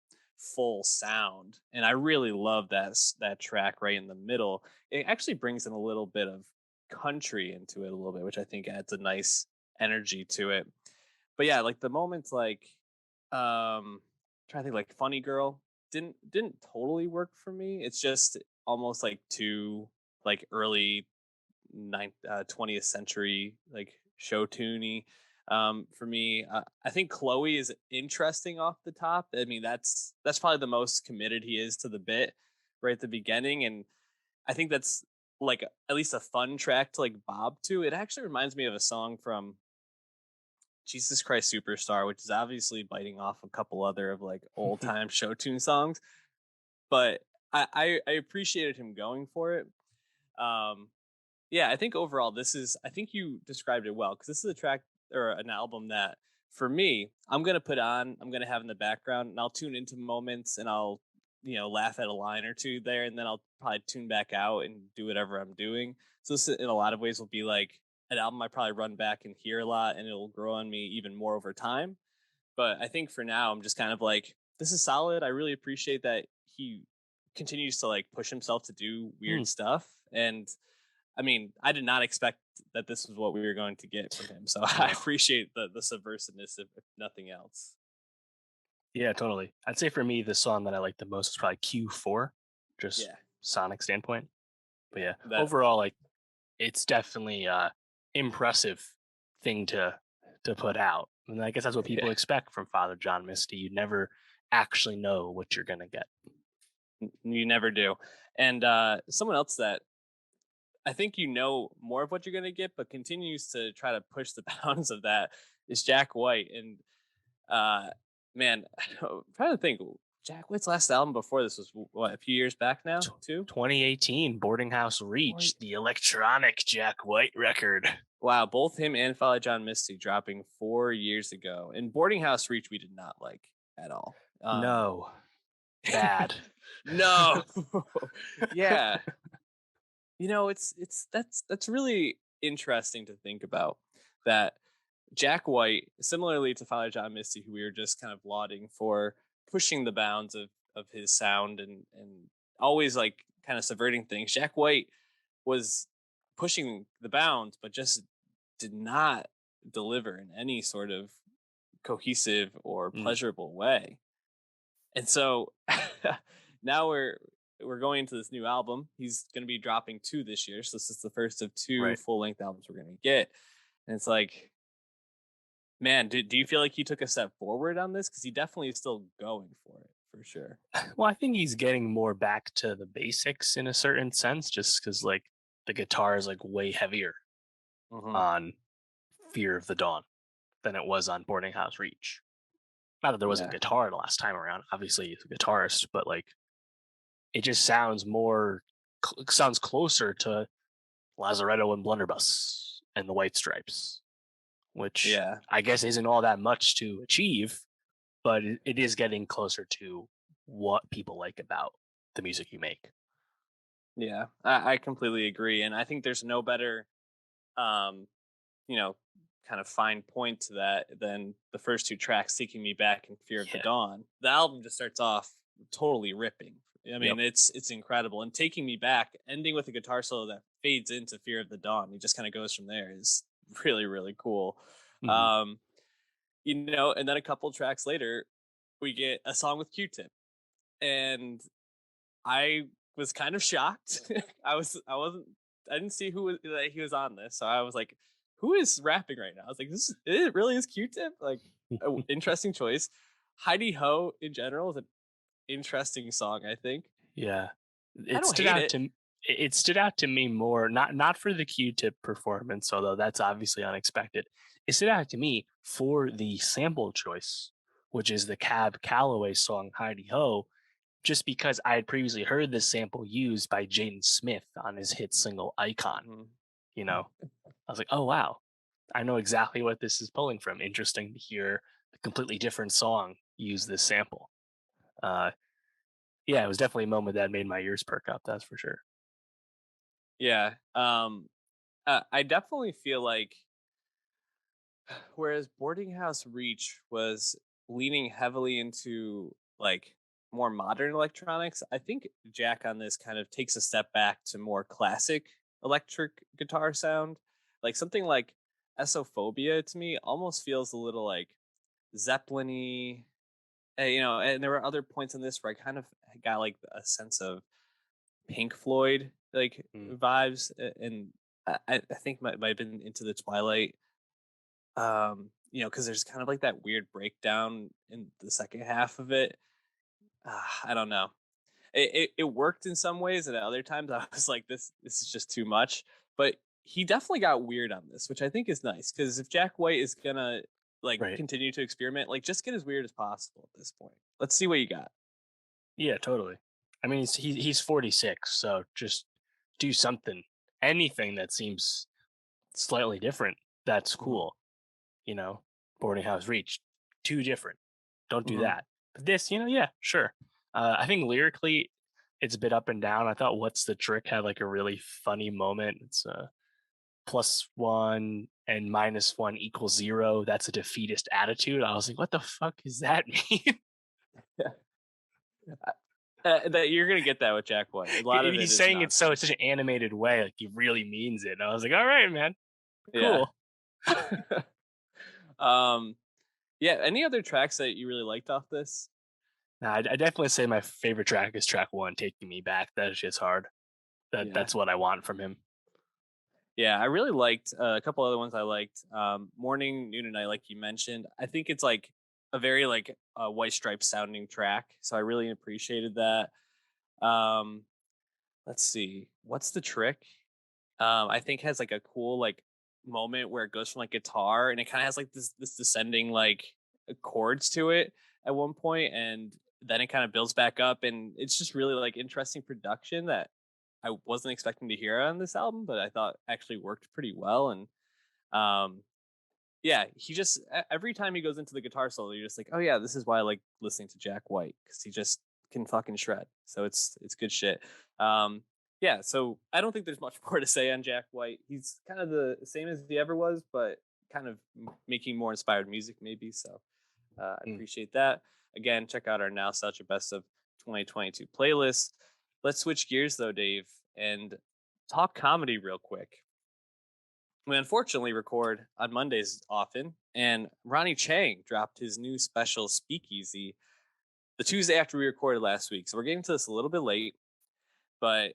full sound, and I really love that track right in the middle. It actually brings in a little bit of country into it a little bit, which I think adds a nice energy to it. But yeah, like the moments like trying to think, like Funny Girl didn't totally work for me. It's just almost like too like early 20th century like show tuney for me. I think Chloe is interesting off the top. I mean, that's probably the most committed he is to the bit right at the beginning, and I think that's like at least a fun track to like bob to. It actually reminds me of a song from Jesus Christ Superstar, which is obviously biting off a couple other of like old time show tune songs, but I appreciated him going for it. um yeah, I think overall I think you described it well, because this is a track or an album that for me, I'm gonna have in the background, and I'll tune into moments and I'll, you know, laugh at a line or two there, and then I'll probably tune back out and do whatever I'm doing. So this in a lot of ways will be like an album I probably run back and hear a lot, and it'll grow on me even more over time. But I think for now I'm just kind of like, this is solid. I really appreciate that he continues to like push himself to do Hmm. weird stuff. And I mean, I did not expect that this was what we were going to get from him. So I No. appreciate the subversiveness, if nothing else. Yeah, totally. I'd say for me, the song that I like the most is probably Q4, just Yeah, sonic standpoint. But yeah, that overall, like it's definitely impressive thing to put out. And I guess that's what yeah, people expect from Father John Misty. You never actually know what you're gonna get. you never do. And someone else that I think you know more of what you're gonna get, but continues to try to push the bounds of that is Jack White. And uh, man, I'm trying to think. Jack White's last album before this was what, a few years back now, Tw- too. 2018 Boarding House Reach, the electronic Jack White record. Wow, both him and Father John Misty dropping 4 years ago. And Boarding House Reach, we did not like at all. No, bad. No, yeah, that's really interesting to think about. That Jack White, similarly to Father John Misty, who we were just kind of lauding for pushing the bounds of his sound and always like kind of subverting things. Jack White was pushing the bounds, but just did not deliver in any sort of cohesive or Mm, pleasurable way. And so now we're going into this new album. He's going to be dropping two this year, so this is the first of two right. full length albums we're going to get. And it's like, man, do you feel like he took a step forward on this? Because he definitely is still going for it for sure. Well, I think he's getting more back to the basics in a certain sense, just because like the guitar is like way heavier Hmm. on Fear of the Dawn than it was on Boarding House Reach. Not that there wasn't Yeah, guitar the last time around. Obviously, he's a guitarist, but like it just sounds more sounds closer to Lazaretto and Blunderbuss and the White Stripes, which yeah, I guess isn't all that much to achieve, but it is getting closer to what people like about the music you make. yeah. I completely agree, and I think there's no better um, you know, kind of fine point to that than the first two tracks, Taking Me Back and Fear of the Yeah. Dawn. The album just starts off totally ripping. I Yep. mean, it's incredible. And Taking Me Back, ending with a guitar solo that fades into Fear of the Dawn, he just kind of goes from there, is really, really cool. Mhm. Um, and then a couple tracks later, we get a song with Q-Tip. And I was kind of shocked. I didn't see that he was on this, so I was like, who is rapping right now? I was like, it really is Q-Tip. Like, interesting choice. Heidi Ho in general is an interesting song. I think Yeah. I It don't stood hate out it. to it stood out to me more, not for the Q-Tip performance, although that's obviously unexpected. It stood out to me for the sample choice, which is the Cab Calloway song Heidi Ho, just because I had previously heard this sample used by Jaden Smith on his hit single Icon. Mhm. You know, I was like, oh wow, I know exactly what this is pulling from. Interesting to hear a completely different song use this sample. Uh, yeah, it was definitely a moment that made my ears perk up. That's for sure. Yeah. I definitely feel like whereas Boarding House Reach was leaning heavily into like more modern electronics, I think Jack on this kind of takes a step back to more classic electric guitar sound. Like something like Essophobia to me almost feels a little like Zeppelin-y. And there were other points in this where I kind of got like a sense of Pink Floyd like Mm, vibes, and I think might have been into the Twilight, because there's kind of like that weird breakdown in the second half of it. I don't know. It worked in some ways, and at other times I was like, this is just too much. But he definitely got weird on this, which I think is nice, because if Jack White is gonna like right. continue to experiment, like just get as weird as possible at this point. Let's see what you got. Yeah, totally. I mean, he's 46, so just do something, anything that seems slightly different. That's Hmm. cool. You know, Boarding House Reach, too different. Don't do Hmm. that. But this, yeah, sure. I think lyrically, it's a bit up and down. I thought "What's the Trick" had like a really funny moment. It's +1 and -1 equals 0. That's a defeatist attitude. I was like, what the fuck does that mean? That you're gonna get that with Jack White. A lot of it He's is saying it so it's nonsense. such an animated way, like he really means it. And I was like, all right, man, Yeah. cool. um, Yeah. Any other tracks that you really liked off this? Nah, I definitely say my favorite track is track one, "Taking Me Back." That shit's hard. Yeah. That's what I want from him. Yeah, I really liked a couple other ones I liked. Morning, Noon, and Night, like you mentioned. I think it's like a very like White Stripes sounding track, so I really appreciated that. Um, let's see, what's the trick? I think has like a cool like moment where it goes from like guitar and it kind of has like this descending like chords to it at one point, and then it kind of builds back up, and it's just really like interesting production that I wasn't expecting to hear on this album, but I thought actually worked pretty well. And um, yeah, he just every time he goes into the guitar solo, you're just like, oh yeah, this is why I like listening to Jack White, because he just can fucking shred. So it's good shit. Um, yeah, so I don't think there's much more to say on Jack White. He's kind of the same as he ever was, but kind of making more inspired music maybe. So I Mm. appreciate that. Again, check out our Nowstalgia Best of 2022 playlist. Let's switch gears though, Dave, and talk comedy real quick. We unfortunately record on Mondays often, and Ronny Chieng dropped his new special Speakeasy the Tuesday after we recorded last week. So we're getting to this a little bit late, but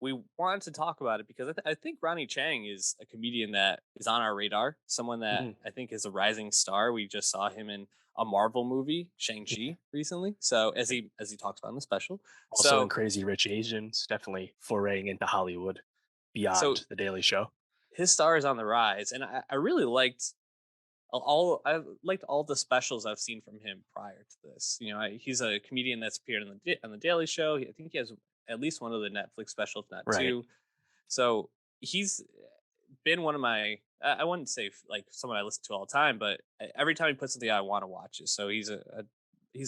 we wanted to talk about it because I think Ronny Chieng is a comedian that is on our radar, someone that Mhm. I think is a rising star. We just saw him in a Marvel movie, Shang-Chi, recently. So as he talks about in the special. Also in So Crazy Rich Asians, definitely foraying into Hollywood so beyond The Daily Show. his star is on the rise, and I really liked I liked all the specials I've seen from him prior to this. You know, he's a comedian that's appeared on the Daily Show. I think he has at least one of the Netflix specials, if not Right. two. So he's been one of my. I wouldn't say like someone I listen to all the time, but every time he puts something out, I want to watch it. So he's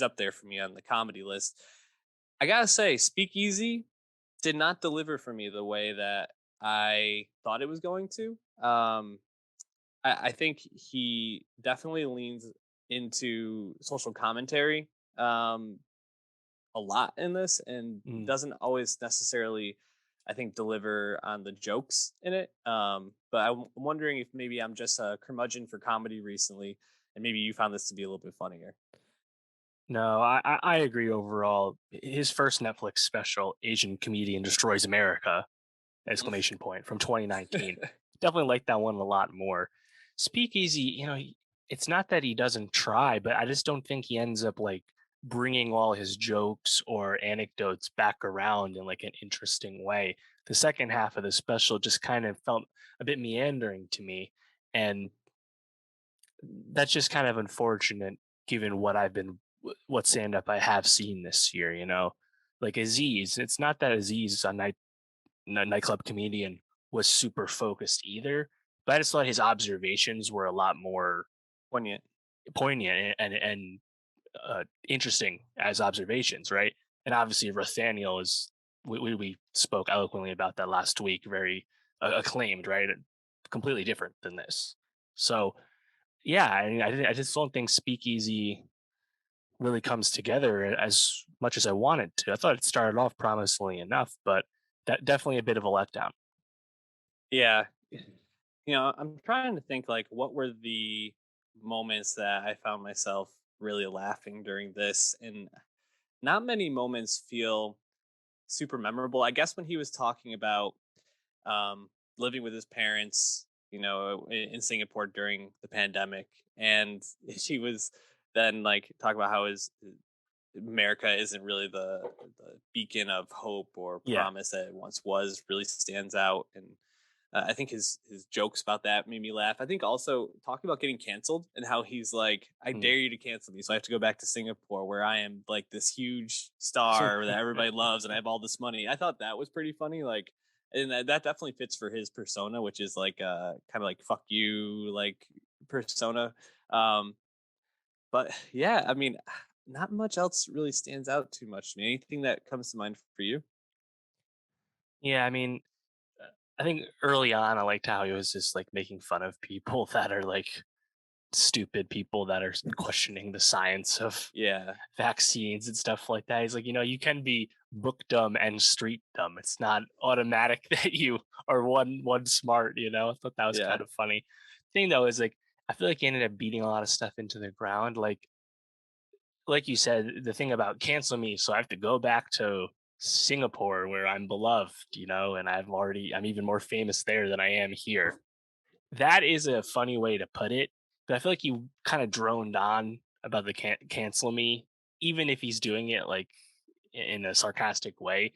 up there for me on the comedy list. I gotta say, Speakeasy did not deliver for me the way that I thought it was going to. I think he definitely leans into social commentary um, a lot in this, and Mm. doesn't always necessarily, I think, deliver on the jokes in it. But I'm wondering if maybe I'm just a curmudgeon for comedy recently, and maybe you found this to be a little bit funnier. No, I agree overall. His first Netflix special, Asian Comedian Destroys America, exclamation point, from 2019. Definitely like that one a lot more. Speakeasy, it's not that he doesn't try, but I just don't think he ends up like bringing all his jokes or anecdotes back around in like an interesting way. The second half of the special just kind of felt a bit meandering to me, and that's just kind of unfortunate given what stand up I have seen this year. Like Aziz. It's not that Aziz, a nightclub comedian, was super focused either, but I just thought his observations were a lot more Poignant. poignant and interesting as observations, right? And obviously, Rothaniel is we spoke eloquently about that last week, very acclaimed, right? Completely different than this. So yeah, I mean, I just don't think Speakeasy really comes together as much as I wanted to. I thought it started off promisingly enough, but that definitely a bit of a letdown. Yeah, I'm trying to think like what were the moments that I found myself really laughing during this, and not many moments feel super memorable. I guess when he was talking about living with his parents, in Singapore during the pandemic, and she was then like talking about how his America isn't really the beacon of hope or Yeah. promise that it once was, really stands out. And I think his jokes about that made me laugh. I think also talking about getting canceled and how he's like, "I Mm. dare you to cancel me, so I have to go back to Singapore where I am like this huge star that everybody loves and I have all this money." I thought that was pretty funny. Like, and that definitely fits for his persona, which is like kind of like "fuck you" like persona. Um, but yeah, I mean, not much else really stands out too much to me. Anything that comes to mind for you? Yeah, I mean, I think early on I liked how he was just like making fun of people that are like stupid people that are questioning the science of Yeah, vaccines and stuff like that. He's like, you can be book dumb and street dumb. It's not automatic that you are one smart. I thought that was yeah, kind of funny. Thing though is like I feel like he ended up beating a lot of stuff into the ground. Like you said, the thing about cancel me, so I have to go back to Singapore where I'm beloved, and I'm even more famous there than I am here. That is a funny way to put it, but I feel like you kind of droned on about the cancel me, even if he's doing it like in a sarcastic way.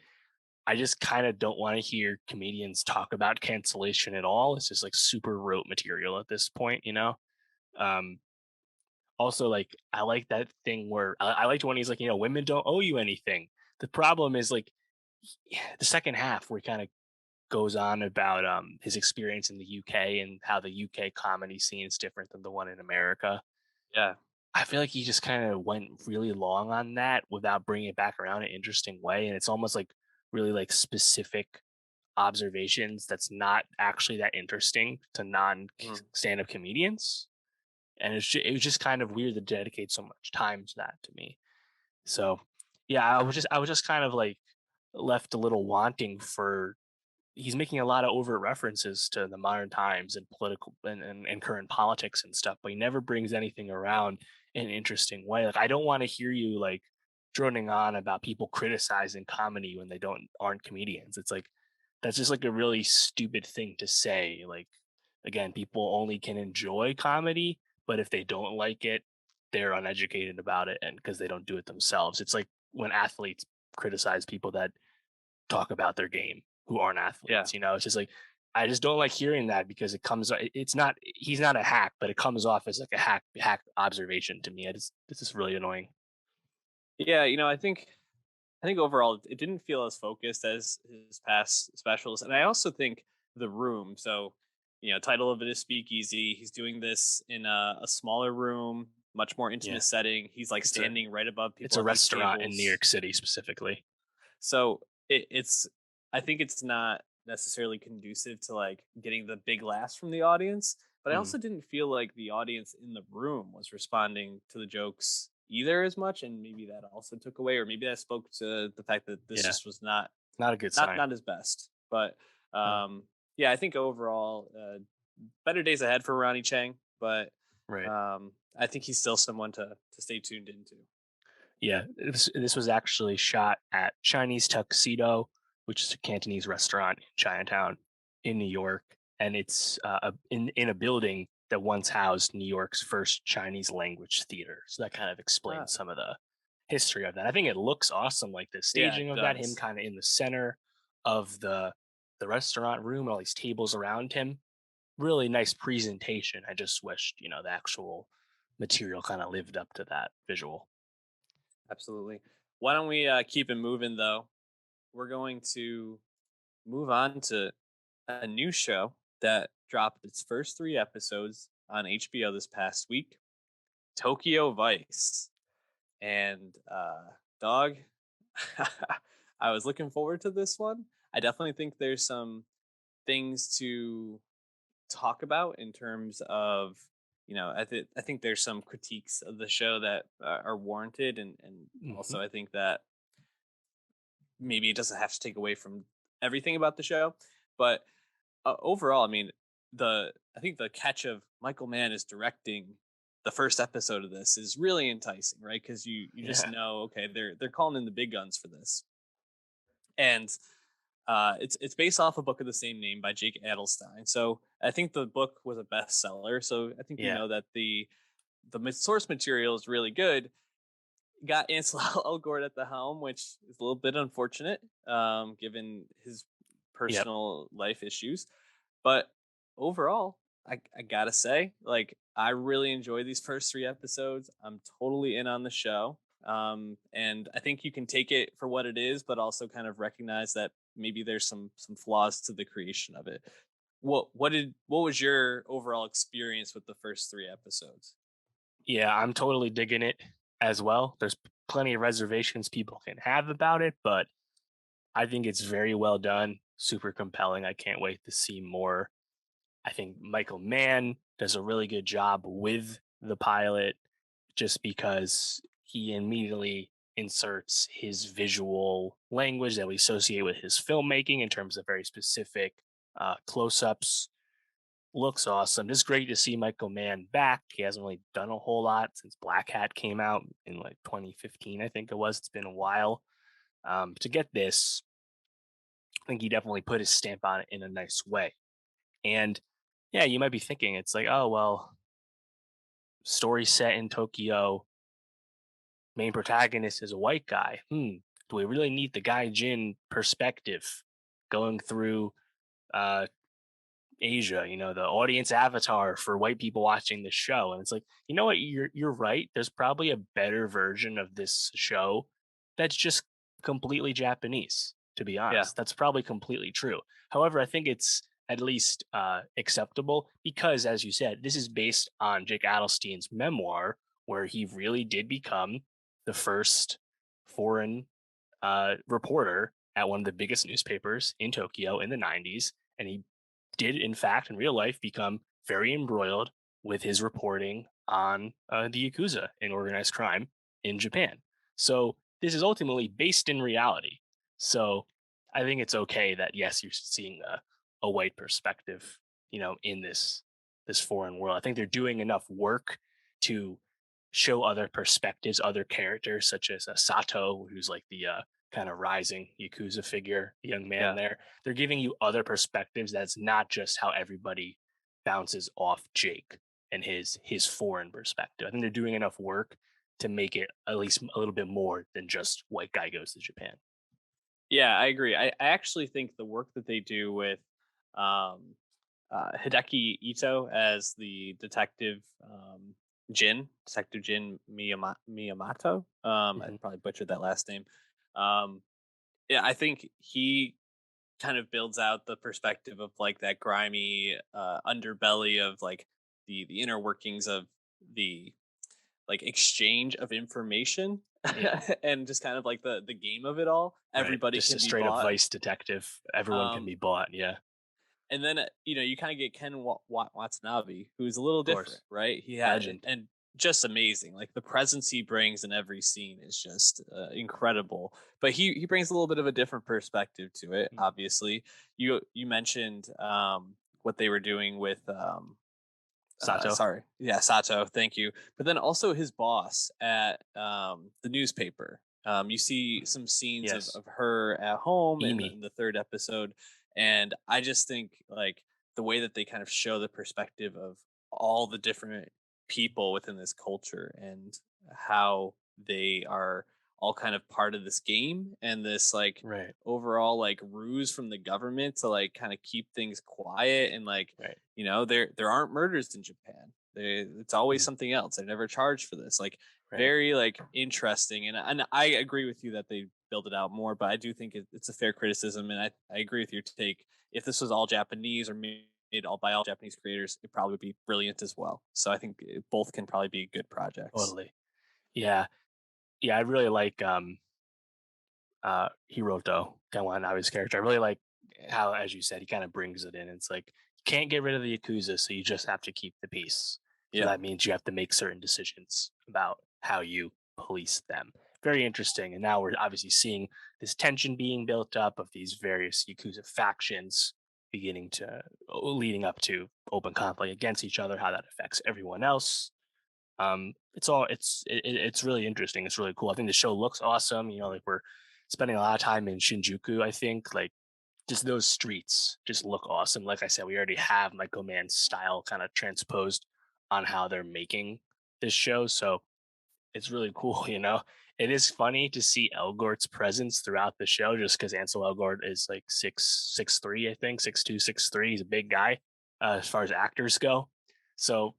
I just kind of don't want to hear comedians talk about cancellation at all. It's just like super rote material at this point. Um, Also, like, I like that thing where I liked when he's like, women don't owe you anything. The problem is like the second half where he kind of goes on about his experience in the UK and how the UK comedy scene is different than the one in America. Yeah. I feel like he just kind of went really long on that without bringing it back around in an interesting way, and it's almost like really like specific observations that's not actually that interesting to non Mhm. stand-up comedians, and it was just kind of weird to dedicate so much time to that to me. So yeah, I was just kind of like left a little wanting for he's making a lot of overt references to the modern times and political and current politics and stuff, but he never brings anything around in an interesting way. Like I don't want to hear you like droning on about people criticizing comedy when they aren't comedians. It's like that's just like a really stupid thing to say. Like again, people only can enjoy comedy, but if they don't like it, they're uneducated about it and because they don't do it themselves. It's like when athletes criticize people that talk about their game who aren't Yeah. athletes. It's just like I just don't like hearing that because it's not he's not a hack, but it comes off as like a hack observation to me. It's just really annoying. Yeah, I think overall it didn't feel as focused as his past specials, and I also think the room. So, title of it is Speakeasy. He's doing this in a smaller room, much more Yeah, intimate setting. He's like it's a standing right above it's people a at these restaurant in New tables. York City specifically. So it's I think it's not necessarily conducive to like getting the big laughs from the audience, but I Mm, also didn't feel like the audience in the room was responding to the jokes either as much, and maybe that also took away, or maybe that spoke to the fact that this yeah, just was not not a good not sign. not his best. But No, yeah, I think overall better days ahead for Ronnie Chang, but right. I think he's still someone to stay tuned into. Yeah, this was actually shot at Chinese Tuxedo, which is a Cantonese restaurant in Chinatown in New York, and it's in a building that once housed New York's first Chinese language theater. So that kind of explains Ah, some of the history of that. I think it looks awesome, like the yeah, staging it of that, him does. kind of in the center of the restaurant room, all these tables around him. Really nice presentation. I just wished the actual material kind of lived up to that visual. Absolutely. Why don't we keep it moving though? We're going to move on to a new show that dropped its first three episodes on HBO this past week, Tokyo Vice. And dog, I was looking forward to this one. I definitely think there's some things to talk about in terms of I think there's some critiques of the show that are warranted, and Hmm. also I think that maybe it doesn't have to take away from everything about the show, but overall, I mean, I think the catch of Michael Mann is directing the first episode of this is really enticing, right? Because you just Yeah. know, okay, they're calling in the big guns for this, and it's based off a book of the same name by Jake Adelstein. So I think the book was a bestseller. So I think we Yeah. know that the source material is really good. Got Ansel Elgort at the helm, which is a little bit unfortunate, given his Yep. personal life issues. But overall, I gotta say, like, I really enjoy these first three episodes. I'm totally in on the show. And I think you can take it for what it is, but also kind of recognize that maybe there's some flaws to the creation of it. What was your overall experience with the first three episodes? Yeah, I'm totally digging it as well. There's plenty of reservations people can have about it, but I think it's very well done, super compelling. I can't wait to see more. I think Michael Mann does a really good job with the pilot just because he immediately inserts his visual language that we associate with his filmmaking in terms of very specific close ups looks awesome. It's great to see Michael Mann back. He hasn't really done a whole lot since Black Hat came out in like 2015, I think it was. It's been a while. To get this, I think he definitely put his stamp on it in a nice way. And yeah, you might be thinking it's like, oh well, story set in Tokyo, main protagonist is a white guy. Do we really need the Guy Jin perspective going through uh Asia, the audience avatar for white people watching the show? And it's like, you know what, you're right. There's probably a better version of this show that's just completely Japanese, to be Yeah, honest. That's probably completely true. However, I think it's at least acceptable because, as you said, this is based on Jake Adelstein's memoir, where he really did become the first foreign reporter at one of the biggest newspapers in Tokyo in the 90s. And he did, in fact, in real life, become very embroiled with his reporting on the Yakuza and organized crime in Japan. So this is ultimately based in reality. So I think it's okay that, yes, you're seeing a white perspective, in this foreign world. I think they're doing enough work to show other perspectives, other characters, such as Sato, who's like the kind of rising Yakuza figure, the young man yeah. there. They're giving you other perspectives. That's not just how everybody bounces off Jake and his foreign perspective. I think they're doing enough work to make it at least a little bit more than just white guy goes to Japan. Yeah, I agree. I actually think the work that they do with um, Hideki Ito as the detective Detective Jin Miyamoto. I Hmm. probably butchered that last name. Um, yeah, I think he kind of builds out the perspective of like that grimy underbelly of like the inner workings of the like exchange of information Yeah, and just kind of like the game of it all. right. Everybody Just a can be straight up bought. vice detective. Everyone can Um, be bought. Yeah, of and then you kind of get Ken Watanabe, who's a little different, course. right? He had Legend. and just amazing. Like the presence he brings in every scene is just incredible. But he brings a little bit of a different perspective to it. Mm. Obviously, you mentioned what they were doing with Sato. sorry, yeah, Sato. Thank you. But then also his boss at the newspaper. You see some scenes of, Yes. her at home Emi. in the third episode, and I just think like the way that they kind of show the perspective of all the different people within this culture and how they are all kind of part of this game and this like Right. overall like ruse from the government to like kind of keep things quiet and like Right. there aren't murders in Japan. It's always Mm. something else. They're never charged for this. Like Right. very like interesting, and I agree with you that they build it out more. But I do think it's a fair criticism, and I agree with your take. If this was all Japanese or made all by all Japanese creators, it probably would be brilliant as well. So I think both can probably be good projects. Totally. Yeah. Yeah. I really like Hiroto Kawanabe's character. I really like how, as you said, he kind of brings it in. It's like you can't get rid of the Yakuza, so you just have to keep the peace. So Yeah, that means you have to make certain decisions about how you police them. Very interesting. And now we're obviously seeing this tension being built up of these various Yakuza factions beginning to leading up to open conflict against each other, how that affects everyone else. It's really interesting. It's really cool. I think the show looks awesome. Like we're spending a lot of time in Shinjuku. I think like just those streets just look awesome. Like I said, we already have Michael Mann's style kind of transposed on how they're making this show. So it's really cool. It is funny to see Elgort's presence throughout the show, just because Ansel Elgort is like 6'3", I think 6'2", 6'3". He's a big guy as far as actors go. So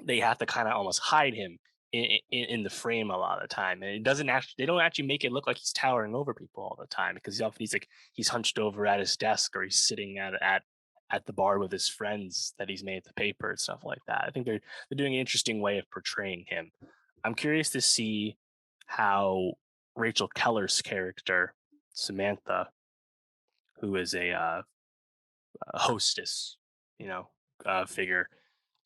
they have to kind of almost hide him in the frame a lot of the time, and it doesn't actually they don't actually make it look like he's towering over people all the time, because he's hunched over at his desk, or he's sitting at the bar with his friends that he's made at the paper and stuff like that. I think they're doing an interesting way of portraying him. I'm curious to see how Rachel Keller's character Samantha, who is a hostess, you know, figure,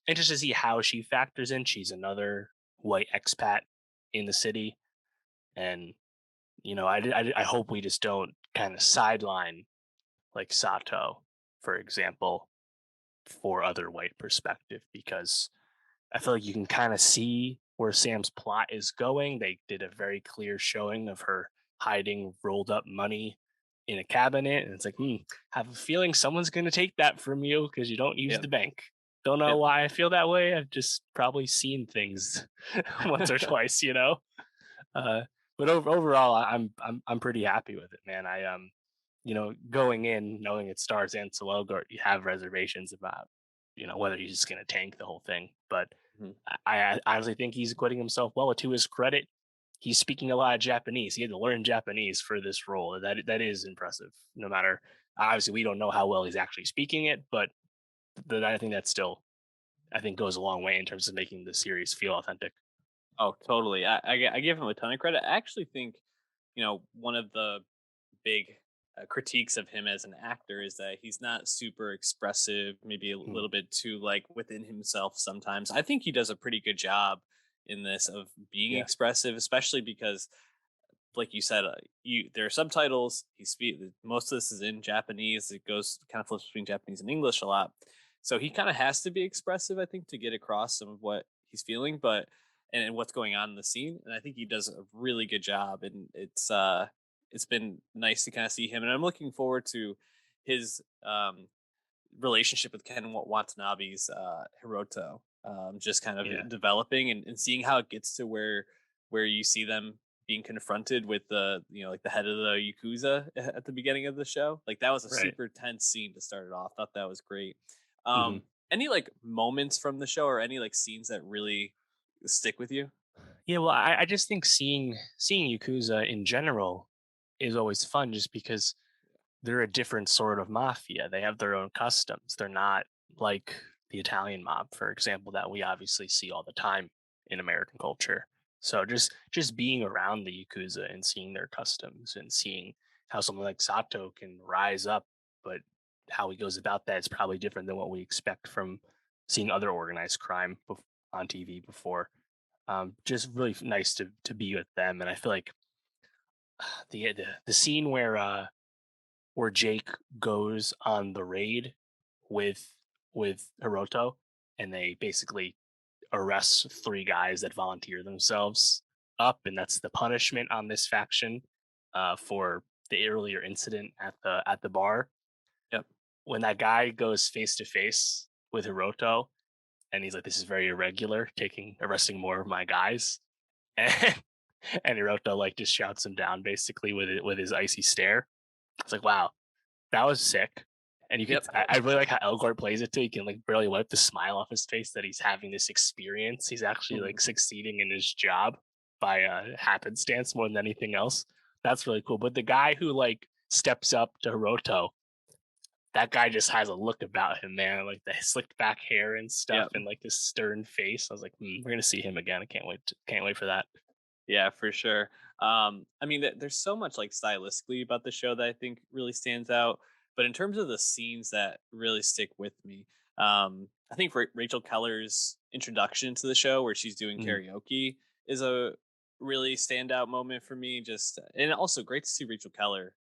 interested to see how she factors in. She's another white expat in the city, and I hope we just don't kind of sideline like Sato, for example, for other white perspective, because I feel like you can kind of see where Sam's plot is going. They did a very clear showing of her hiding rolled up money in a cabinet, and it's like, have a feeling someone's going to take that from you because you don't use Yep. the bank. Don't know Yep. why I feel that way. I've just probably seen things once or twice, you know. Uh, but overall, I'm pretty happy with it, man. Going in knowing it stars Ansel Elgort, you have reservations about, whether he's just going to tank the whole thing. But Mhm. I honestly think he's acquitting himself well. To his credit, he's speaking a lot of Japanese. He had to learn Japanese for this role. That is impressive. No matter, obviously, we don't know how well he's actually speaking it, but I think that still, I think, goes a long way in terms of making the series feel authentic. Oh, totally. I give him a ton of credit. I actually think, one of the big critiques of him as an actor is that he's not super expressive, maybe a Mhm. little bit too like within himself sometimes. I think he does a pretty good job in this of being Yeah. expressive, especially because like you said, you there are subtitles. Most of this is in Japanese. It goes kind of flips between Japanese and English a lot. So he kind of has to be expressive, I think, to get across some of what he's feeling, and what's going on in the scene. And I think he does a really good job. And it's been nice to kind of see him. And I'm looking forward to his relationship with Ken Watanabe's Hiroto, just kind of Yeah. developing and seeing how it gets to where you see them being confronted with the like the head of the yakuza at the beginning of the show. Like that was a Right. super tense scene to start it off. Thought that was great. Hmm. Any like moments from the show or any like scenes that really stick with you? Yeah. Well, I just think seeing Yakuza in general is always fun, just because they're a different sort of mafia. They have their own customs. They're not like the Italian mob, for example, that we obviously see all the time in American culture. So just being around the Yakuza and seeing their customs and seeing how someone like Sato can rise up, but how he goes about that is probably different than what we expect from seeing other organized crime on TV before. Just really nice to be with them, and I feel like the scene where Jake goes on the raid with Hiroto, and they basically arrest three guys that volunteer themselves up, and that's the punishment on this faction for the earlier incident at the bar. Yep. When that guy goes face to face with Hiroto, and he's like, "This is very irregular, taking arresting more of my guys," and Hiroto like just shouts him down basically with his icy stare. It's like, wow, that was sick. And you could, Yep. I really like how Elgort plays it too. You can like barely wipe the smile off his face that he's having this experience. He's actually Mhm. like succeeding in his job by happenstance more than anything else. That's really cool. But the guy who like steps up to Hiroto, that guy just has a look about him, man. Like the slicked back hair and stuff, Yep. and like this stern face. I was like, we're gonna see him again. I can't wait. Can't wait for that. Yeah, for sure. I mean, there's so much like stylistically about the show that I think really stands out. But in terms of the scenes that really stick with me, I think Rachel Keller's introduction to the show, where she's doing Mhm. karaoke, is a really standout moment for me. Just and also great to see Rachel Keller,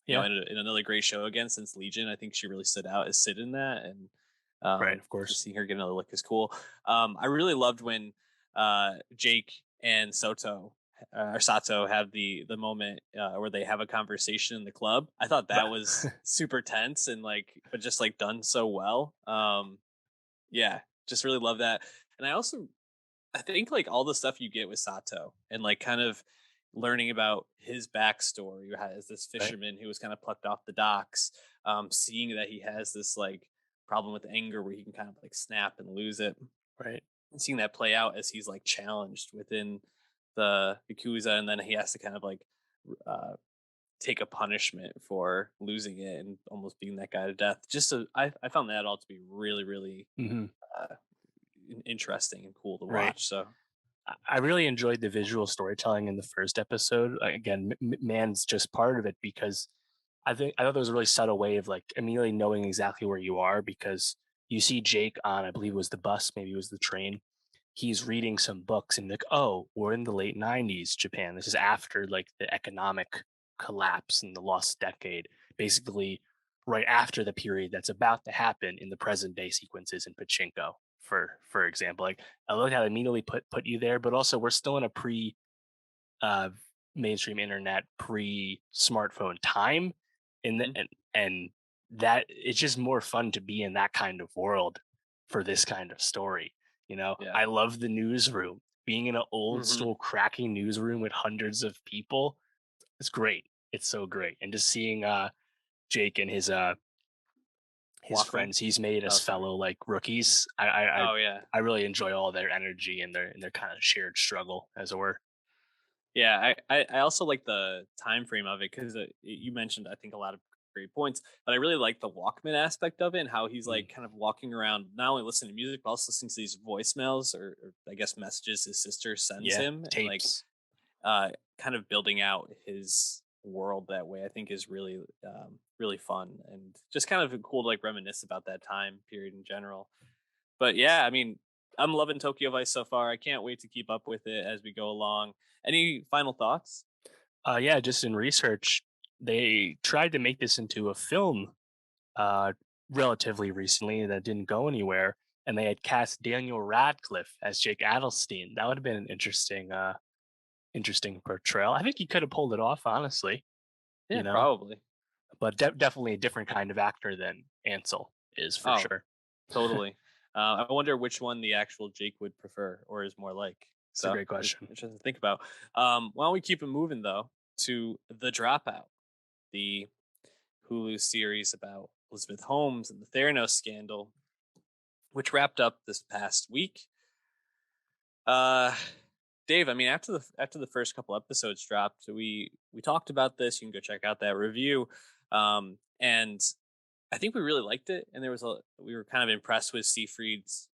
Yeah. in another great show again since Legion. I think she really stood out as Sid in that, and Right. Of just course. seeing her get another look is cool. I really loved when Jake and Soto or Sato have the moment where they have a conversation in the club. I thought that was super tense and like, but just like done so well. Yeah, just really love that. And I think like all the stuff you get with Sato and like kind of learning about his backstory as this Right. fisherman who was kind of plucked off the docks, seeing that he has this like problem with anger where he can kind of like snap and lose it, Right. and seeing that play out as he's like challenged within the Yakuza, and then he has to kind of like uh, take a punishment for losing it and almost beating that guy to death. I found that all to be really, really Hmm. uh, interesting and cool to Right. watch. So I really enjoyed the visual storytelling in the first episode. Again, man's just part of it, because I thought there was a really subtle way of like immediately knowing exactly where you are, because you see Jake on, I believe it was the bus, maybe it was the train. He's reading some books and like, oh, we're in the late '90s Japan. This is after like the economic collapse and the lost decade. Basically, right after the period that's about to happen in the present day sequences in Pachinko, for example. Like I love how they immediately put you there, but also we're still in a pre uh mainstream internet, pre smartphone time, and the, Mhm. and that it's just more fun to be in that kind of world for this kind of story. You know, Yeah. I love the newsroom. Being in an old Hmm. school cracking newsroom with hundreds of people, it's great. It's so great. And just seeing Jake and his Walkman. friends he's made Oh, as sorry. fellow like rookies. I Oh yeah. I really enjoy all their energy and their kind of shared struggle, as it were. Yeah, I also like the time frame of it because you mentioned I think a lot of great points, but I really like the Walkman aspect of it and how he's Mm. like kind of walking around, not only listening to music but also listening to these voicemails or I guess messages his sister sends Yeah, him, and like tapes. uh, kind of building out his world that way. I think is really really fun and just kind of cool to like reminisce about that time period in general. But yeah, I mean, I'm loving Tokyo Vice so far. I can't wait to keep up with it as we go along. Any final thoughts? Yeah, just in research, they tried to make this into a film uh, relatively recently that didn't go anywhere, and they had cast Daniel Radcliffe as Jake Adelstein. That would have been an interesting portrayal. I think he could have pulled it off, honestly. Yeah, You know, probably. but definitely a different kind of actor than Ansel is for Oh, sure. totally. I wonder which one the actual Jake would prefer or is more like. It's a So great question. interesting to think about. Why don't we keep it moving though to the Dropout, the Hulu series about Elizabeth Holmes and the Theranos scandal, which wrapped up this past week. Uh, Dave, I mean, after the first couple episodes dropped, we talked about this. You can go check out that review, and I think we really liked it. And we were kind of impressed with Seafried's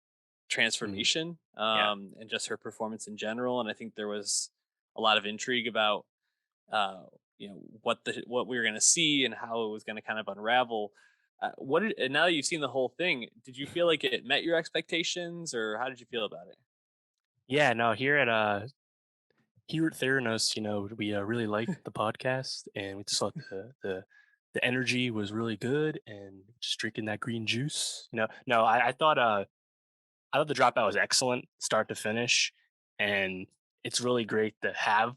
Mm, transformation, yeah, and just her performance in general. And I think there was a lot of intrigue about uh, what we were going to see and how it was going to kind of unravel. And now that you've seen the whole thing, did you feel like it met your expectations, or how did you feel about it? yeah. No, here at Theranos, we really liked the podcast, and we just thought the energy was really good, and just drinking that green juice. No, I thought the Dropout was excellent, start to finish, and it's really great to have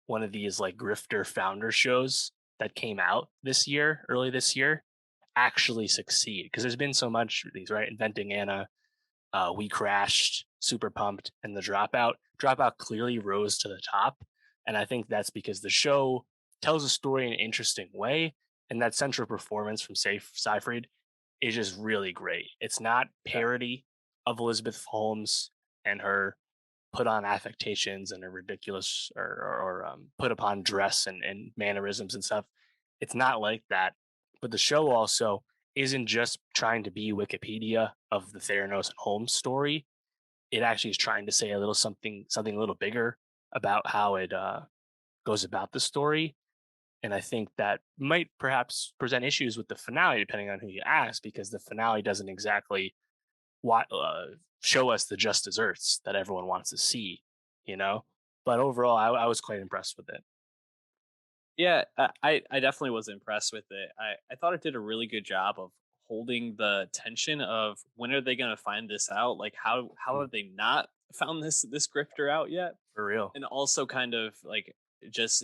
one of these like grifter founder shows that came out early this year, actually succeed, because there's been so much of these, right? Inventing Anna, We Crashed, Super Pumped, and the Dropout. Dropout clearly rose to the top, and I think that's because the show tells a story in an interesting way, and that central performance from Seyfried is just really great. It's not Yeah, parody of Elizabeth Holmes and her put on affectations and her ridiculous or put upon dress and mannerisms and stuff. It's not like that. But the show also isn't just trying to be Wikipedia of the Theranos and Holmes story. It actually is trying to say a little something a little bigger about how it goes about the story. And I think that might perhaps present issues with the finale, depending on who you ask, because the finale doesn't exactly wa- uh, show us the just desserts that everyone wants to see, you know. But overall, I was quite impressed with it. yeah, I definitely was impressed with it. I thought it did a really good job of holding the tension of when are they going to find this out? Like how Mm, have they not found this grifter out yet? for real, And also kind of like just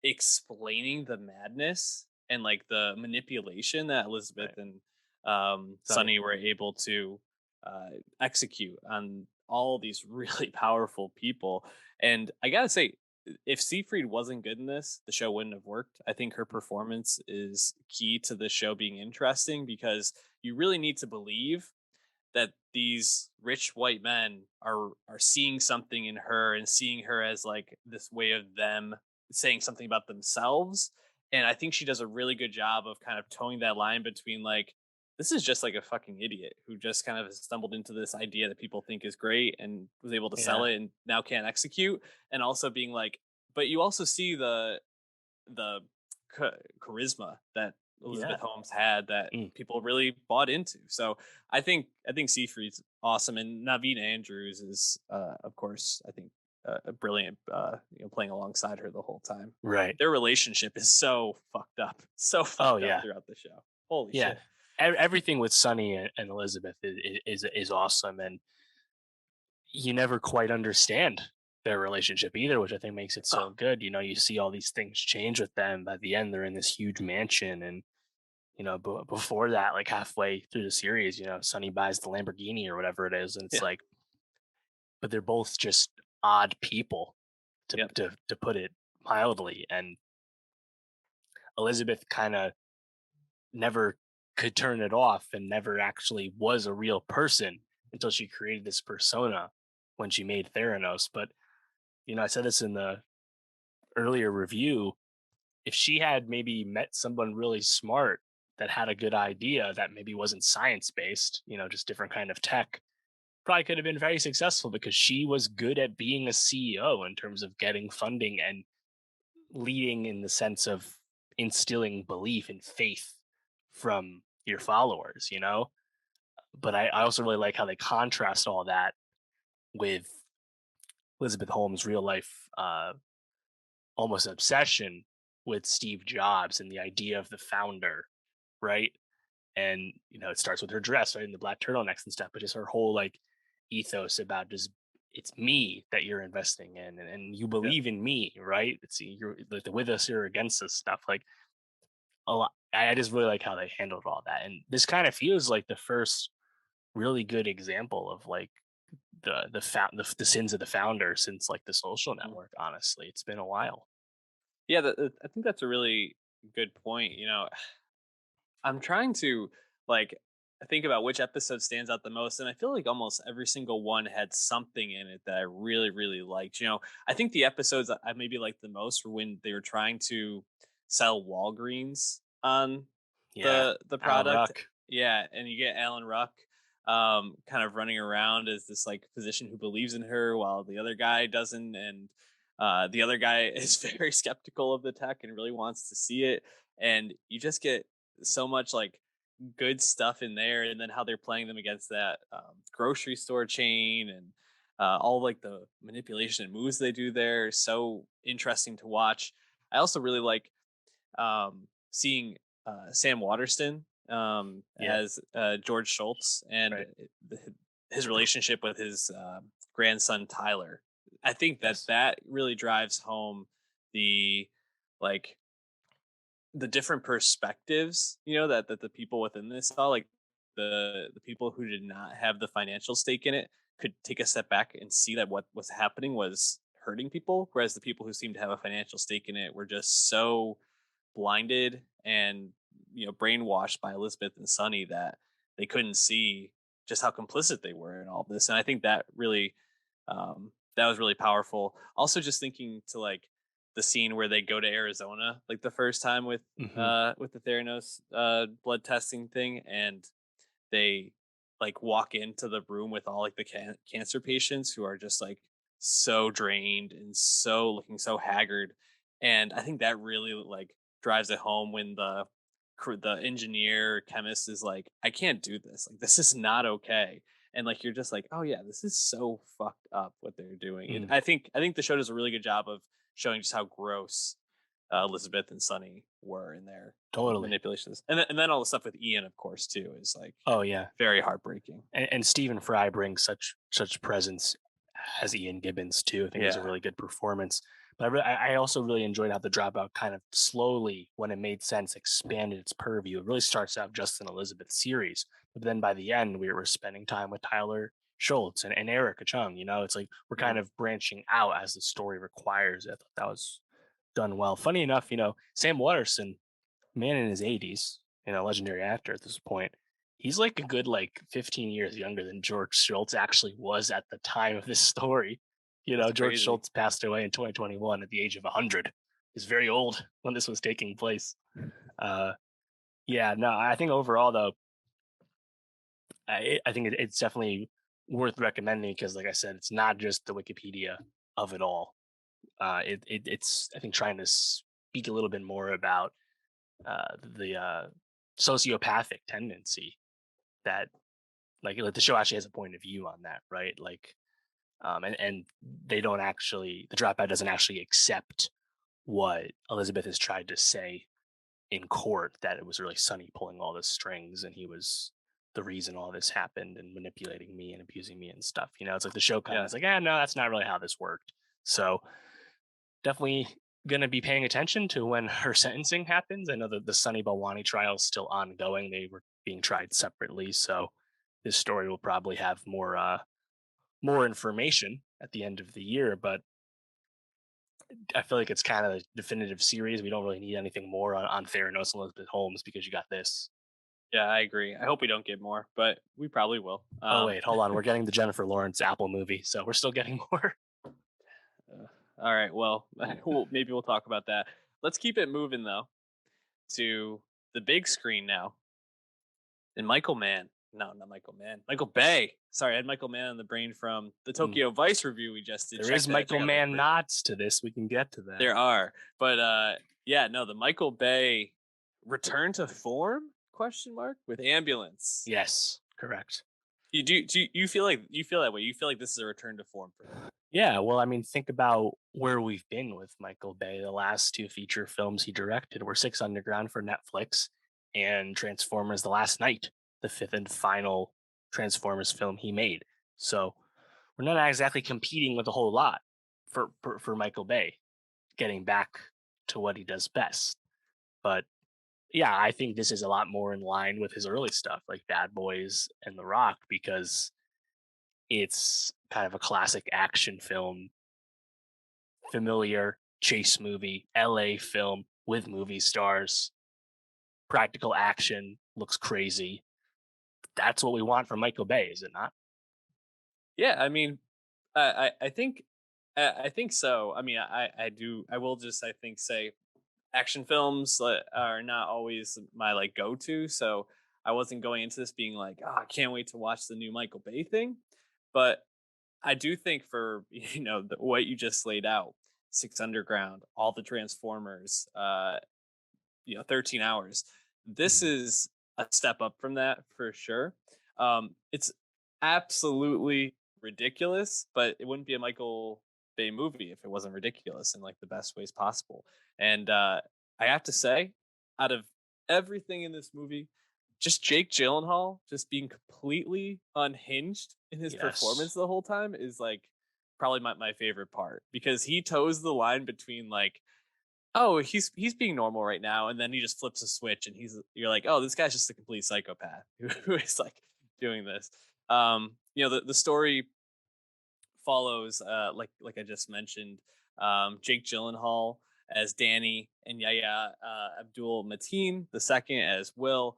explaining the madness and like the manipulation that Elizabeth right? and Sunny, Sunny were able to uh, execute on all these really powerful people. And I gotta say, if Seafried wasn't good in this, the show wouldn't have worked. I think her performance is key to the show being interesting because you really need to believe that these rich white men are seeing something in her and seeing her as like this way of them saying something about themselves. And I think she does a really good job of kind of towing that line between like this is just like a fucking idiot who just kind of stumbled into this idea that people think is great and was able to sell yeah, it and now can't execute, and also being like, but you also see the charisma that yeah. Elizabeth Holmes had that Mm. people really bought into. So I think Seafried's awesome, and Naveen Andrews is, of course, I think a brilliant, playing alongside her the whole time. Right. Their relationship is so fucked up, so Oh fucked up yeah. throughout the show. Holy Yeah, shit. everything with Sunny and Elizabeth is awesome, and you never quite understand their relationship either, which I think makes it so Oh, good. You know, you see all these things change with them. By the end, they're in this huge mansion, and before that, like halfway through the series, Sunny buys the Lamborghini or whatever it is, and it's yeah. like, but they're both just odd people, to Yep. to put it mildly. And Elizabeth kind of never could turn it off and never actually was a real person until she created this persona when she made Theranos. But I said this in the earlier review. If she had maybe met someone really smart that had a good idea that maybe wasn't science based, just different kind of tech, probably could have been very successful because she was good at being a CEO in terms of getting funding and leading in the sense of instilling belief and faith from your followers. But I also really like how they contrast all that with Elizabeth Holmes' real life almost obsession with Steve Jobs and the idea of the founder, right? And it starts with her dress, right, and the black turtlenecks and stuff, but just her whole like ethos about just it's me that you're investing in, and you Yeah. believe in me, right? It's you're like the with us or against us stuff. Like a lot, I just really like how they handled all that, and this kind of feels like the first really good example of like the sins of the founder since like the Social Mhm. Network. Honestly, it's been a while. Yeah, I think that's a really good point. I'm trying to like think about which episode stands out the most, and I feel like almost every single one had something in it that I really, really liked. I think the episodes that I maybe liked the most were when they were trying to sell Walgreens on Yeah, the Alan product. Ruck. Yeah, and you get Alan Ruck kind of running around as this like physician who believes in her while the other guy doesn't, and the other guy is very skeptical of the tech and really wants to see it, and you just get so much like good stuff in there, and then how they're playing them against that grocery store chain, and all like the manipulation and moves they do there is so interesting to watch. I also really like seeing Sam Waterston Yeah, as George Schultz, and right. his relationship with his grandson Tyler. I think that Yes, that really drives home the like the different perspectives, that the people within this saw, like the people who did not have the financial stake in it could take a step back and see that what was happening was hurting people, whereas the people who seemed to have a financial stake in it were just so blinded and brainwashed by Elizabeth and Sonny that they couldn't see just how complicit they were in all this. And I think that really that was really powerful. Also, just thinking to like the scene where they go to Arizona, like the first time hmm with the Theranos blood testing thing, and they like walk into the room with all like the cancer patients who are just like so drained and so looking so haggard, and I think that really like drives it home when the engineer chemist is like, I can't do this, like this is not okay, and like you're just like, oh yeah, this is so fucked up what they're doing. And mm, I think the show does a really good job of showing just how gross Elizabeth and Sunny were in their totally. manipulations, and then all the stuff with Ian, of course, too, is like Oh yeah, very heartbreaking. and Stephen Fry brings such presence as Ian Gibbons too. I think it was a Yeah. really good performance. But I also really enjoyed how the Dropout kind of slowly, when it made sense, expanded its purview. It really starts out just an Elizabeth series, but then by the end, we were spending time with Tyler Schultz and Erica Chung. It's like we're kind Mhm. of branching out as the story requires. I thought that was done well. Funny enough, Sam Waterston, man in his 80s, legendary actor at this point. He's like a good like 15 years younger than George Schultz actually was at the time of this story. That's George crazy. Schultz passed away in 2021 at the age of 100. He's very old when this was taking place. Uh, yeah, no, I think overall though, I think it's definitely worth recommending because, like I said, it's not just the Wikipedia of it all. It's I think trying to speak a little bit more about the sociopathic tendency that like the show actually has a point of view on that, right? Like and they don't actually the Dropout doesn't actually accept what Elizabeth has tried to say in court that it was really Sonny pulling all the strings and he was the reason all this happened and manipulating me and abusing me and stuff. It's like the show kind of Yeah. is like, no, that's not really how this worked. So definitely going to be paying attention to when her sentencing happens. I know that the Sunny Balwani trial is still ongoing. They were being tried separately, so this story will probably have more information at the end of the year. But I feel like it's kind of a definitive series. We don't really need anything more on Theranos and Elizabeth Holmes because you got this. Yeah, I agree. I hope we don't get more, but we probably will. Oh wait, hold on. We're getting the Jennifer Lawrence Apple movie, so we're still getting more. All right. Well, maybe we'll talk about that. Let's keep it moving though to the big screen now. And Michael Mann. No, not Michael Mann. Michael Bay. Sorry, I had Michael Mann on the brain from the Mm. Tokyo Vice review we just did. There Check is that. Michael Check out that Mann great- nods to this. We can get to that. There are, but yeah, no, the Michael Bay return to form question mark with Ambulance. Yes, correct. You feel like you feel that way? You feel like this is a return to form for him? Yeah, well, I mean, think about where we've been with Michael Bay. The last two feature films he directed were Six Underground for Netflix and Transformers: The Last Night, the fifth and final Transformers film he made. So we're not exactly competing with a whole lot for Michael Bay, getting back to what he does best. But yeah, I think this is a lot more in line with his early stuff, like Bad Boys and The Rock, because it's kind of a classic action film, familiar chase movie, LA film with movie stars, practical action, looks crazy. That's what we want from Michael Bay, is it not? Yeah, I mean, I think I think so. I mean, I do. I will just I think say action films are not always my like go to. So I wasn't going into this being like, oh, I can't wait to watch the new Michael Bay thing. But I do think for what you just laid out, Six Underground, all the Transformers, 13 hours. This Mhm. is a step up from that for sure. It's absolutely ridiculous, but it wouldn't be a Michael Bay movie if it wasn't ridiculous in like the best ways possible. And I have to say, out of everything in this movie, just Jake Gyllenhaal just being completely unhinged in his performance Yes. the whole time is like probably my favorite part because he toes the line between like, oh, he's being normal right now, and then he just flips a switch, and you're like, oh, this guy's just a complete psychopath who is like doing this. The story follows, like I just mentioned, Jake Gyllenhaal as Danny and Yahya Abdul Mateen the second as Will,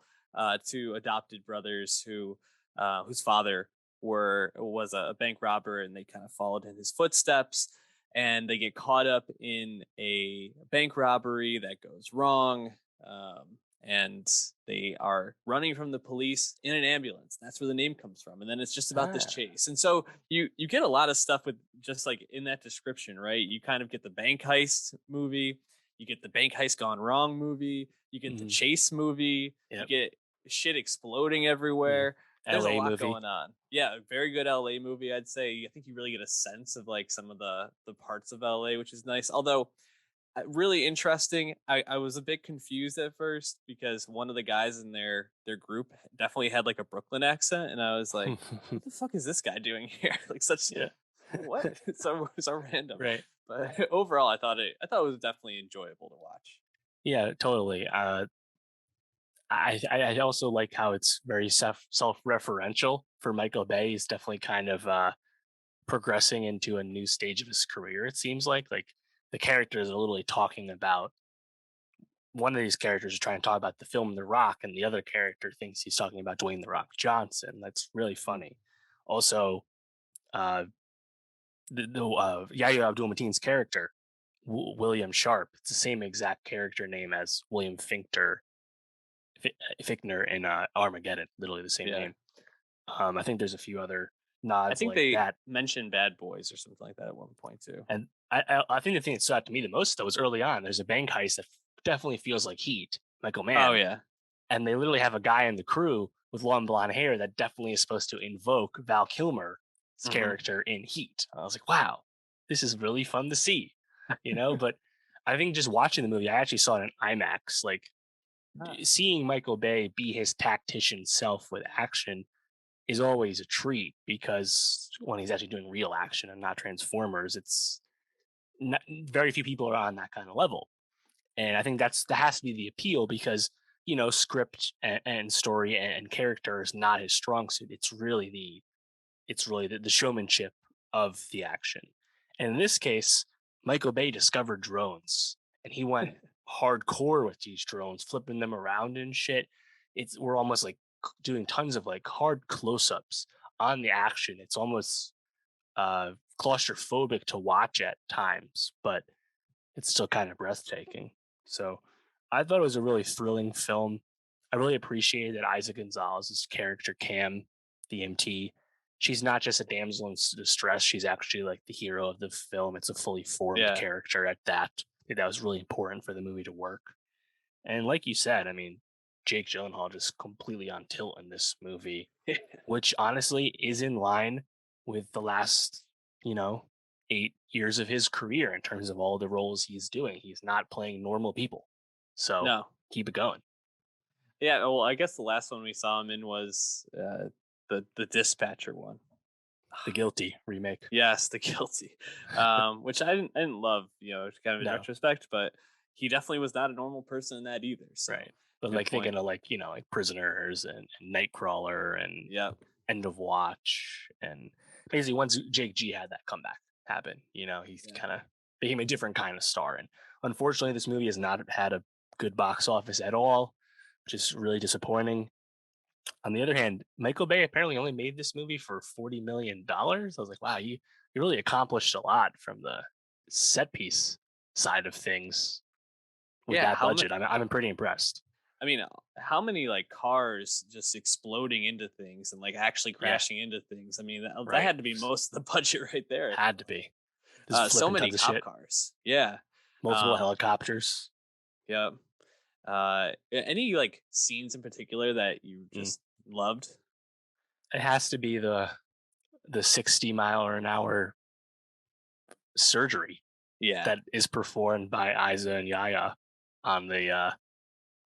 two adopted brothers whose father was a bank robber, and they kind of followed in his footsteps, and they get caught up in a bank robbery that goes wrong. Um, and they are running from the police in an ambulance. That's where the name comes from. And then it's just about this Ah, chase. And so you get a lot of stuff with just like in that description, right? You kind of get the bank heist movie, you get the bank heist gone wrong movie, you get the mhm, chase movie, you yep. get shit exploding Mhm. everywhere. There's a LA lot movie. going on. Yeah, very good LA movie, I'd say. I think you really get a sense of like some of the parts of LA, which is nice. Although really interesting. I was a bit confused at first because one of the guys in their group definitely had like a Brooklyn accent, and I was like, "What the fuck is this guy doing here?" Like such Yeah. what? So random. Right. But overall, I thought it was definitely enjoyable to watch. Yeah, totally. I also like how it's very self-referential for Michael Bay. He's definitely kind of progressing into a new stage of his career. It seems like the characters are literally talking about one of these characters is trying to talk about the film The Rock, and the other character thinks he's talking about Dwayne The Rock Johnson. That's really Mm. funny. Also, uh, the Yahya Abdul Mateen's character, William Sharp, it's the same exact character name as William Fichtner in Armageddon, literally the same Yeah, name. I think there's a few other I nods think like they that. mentioned Bad Boys or something like that at one point too. And I think the thing that stood out to me the most though was early on. There's a bank heist that definitely feels like Heat, Michael Oh Mann, yeah. and they literally have a guy in the crew with long blonde hair that definitely is supposed to invoke Val Kilmer's Hmm. character in Heat. I was like, wow, this is really fun to see, But I think just watching the movie, I actually saw it in IMAX like Ah, seeing Michael Bay be his tactician self with action is always a treat because when he's actually doing real action and not Transformers, it's not, very few people are on that kind of level. And I think that has to be the appeal because script and story and character is not his strong suit. It's really the showmanship of the action. And in this case, Michael Bay discovered drones and he went hardcore with these drones, flipping them around and shit. We're almost like doing tons of like hard close-ups on the action. It's almost claustrophobic to watch at times, but it's still kind of breathtaking. So I thought it was a really thrilling film. I really appreciated that Isaac Gonzalez's character Cam, the MT, she's not just a damsel in distress. She's actually like the hero of the film. It's a fully formed yeah. character at that. I think that was really important for the movie to work. And like you said, I mean, Jake Gyllenhaal just completely on tilt in this movie, which honestly is in line with the last, you know, 8 years of his career in terms of all the roles he's doing. He's not playing normal people. So No. keep it going. Yeah. Well, I guess the last one we saw him in was the dispatcher one. The Guilty remake. Yes, the guilty, which I didn't love, kind of in No, retrospect, but he definitely was not a normal person in that either. So right. But good like point. thinking of like, like Prisoners and Nightcrawler and Yeah, End of Watch. And basically, once Jake G had that comeback happen, he's yeah. kind of became a different kind of star. And unfortunately, this movie has not had a good box office at all, which is really disappointing. On the other hand, Michael Bay apparently only made this movie for $40 million. I was like, wow, you really accomplished a lot from the set piece side of things with Yeah. that budget. I'm pretty impressed. I mean, how many like cars just exploding into things and like actually Yeah, crashing into things? I mean, that right. had to be most of the budget right there. Had to be. Just So flipping many tons of cop shit. cars. Yeah. Multiple Um. helicopters. Yeah. Any like scenes in particular that you Mm. just loved? It has to be the 60 mile an hour surgery Yeah. that is performed by Isa and Yaya on the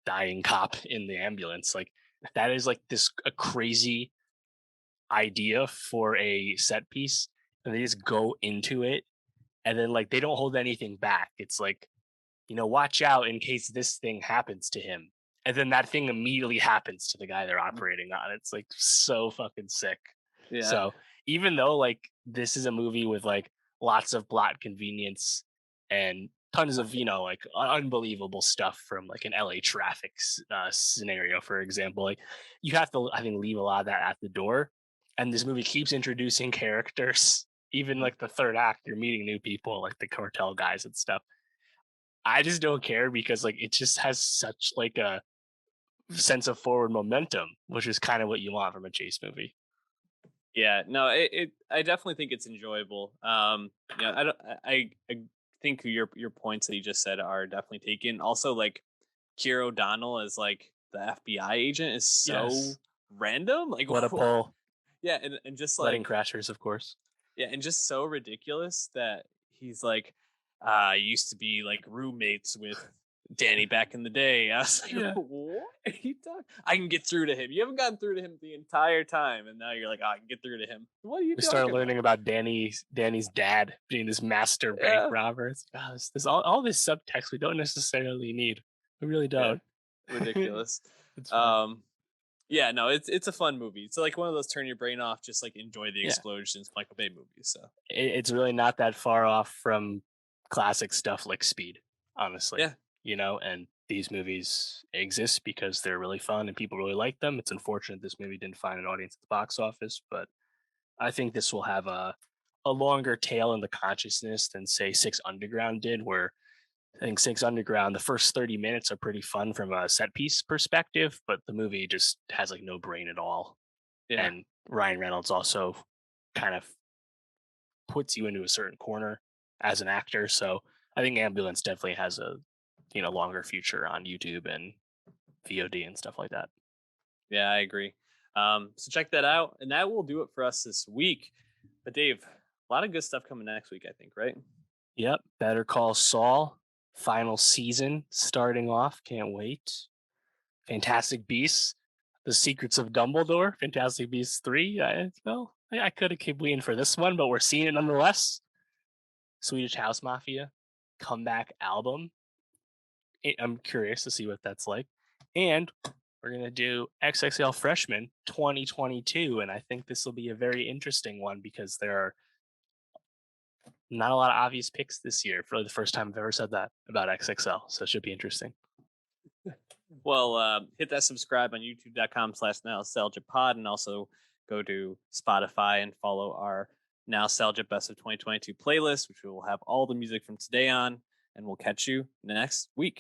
dying cop in the ambulance. Like that is like this a crazy idea for a set piece, and they just go into it, and then like they don't hold anything back. It's like watch out in case this thing happens to him, and then that thing immediately happens to the guy they're operating on. It's like so fucking sick. Yeah. So even though like this is a movie with like lots of plot convenience and tons of like unbelievable stuff from like an LA traffic scenario, for example, like you have to I think leave a lot of that at the door. And this movie keeps introducing characters. Even like the third act, you're meeting new people, like the cartel guys and stuff. I just don't care because like it just has such like a sense of forward momentum, which is kind of what you want from a chase movie. Yeah, no, I definitely think it's enjoyable. I don't, I think your points that you just said are definitely taken. Also, like Keir O'Donnell as like the FBI agent is so Yes. random. Like, What a pull. yeah, and just Wedding like Crashers, of course. yeah, and just so ridiculous that he's like, I used to be like roommates with Danny back in the day. I was like, Yeah. what are you talking? I can get through to him. You haven't gotten through to him the entire time, and now you're like, I can get through to him. What are you We started talking about? learning about Danny's dad being this master bank Yeah, robber. It's like, oh, this all this subtext we don't necessarily need. We really yeah, don't. ridiculous. It's fun. Um, yeah, no, it's a fun movie. It's like one of those turn your brain off, just like enjoy the Yeah. explosions, Michael Bay movies. So It's really not that far off from classic stuff like Speed, honestly. yeah, And these movies exist because they're really fun and people really like them. It's unfortunate this movie didn't find an audience at the box office, but I think this will have a longer tail in the consciousness than say Six Underground did, where I think Six Underground, the first 30 minutes are pretty fun from a set piece perspective, but the movie just has like no brain at all. yeah. And Ryan Reynolds also kind of puts you into a certain corner as an actor. So I think Ambulance definitely has a longer future on YouTube and VOD and stuff like that. Yeah, I agree. So check that out, and that will do it for us this week. But Dave, a lot of good stuff coming next week, I think, right? Yep, Better Call Saul, final season starting off. Can't wait. Fantastic Beasts, The Secrets of Dumbledore, Fantastic Beasts 3. I could have kept waiting for this one, but we're seeing it nonetheless. Swedish House Mafia comeback album. I'm curious to see what that's like. And we're going to do XXL Freshman 2022. And I think this will be a very interesting one because there are not a lot of obvious picks this year for the first time I've ever said that about XXL. So it should be interesting. Well, hit that subscribe on youtube.com/nostalgiapod, and also go to Spotify and follow our Nostalgia Best of 2022 playlist, which will have all the music from today on. And we'll catch you next week.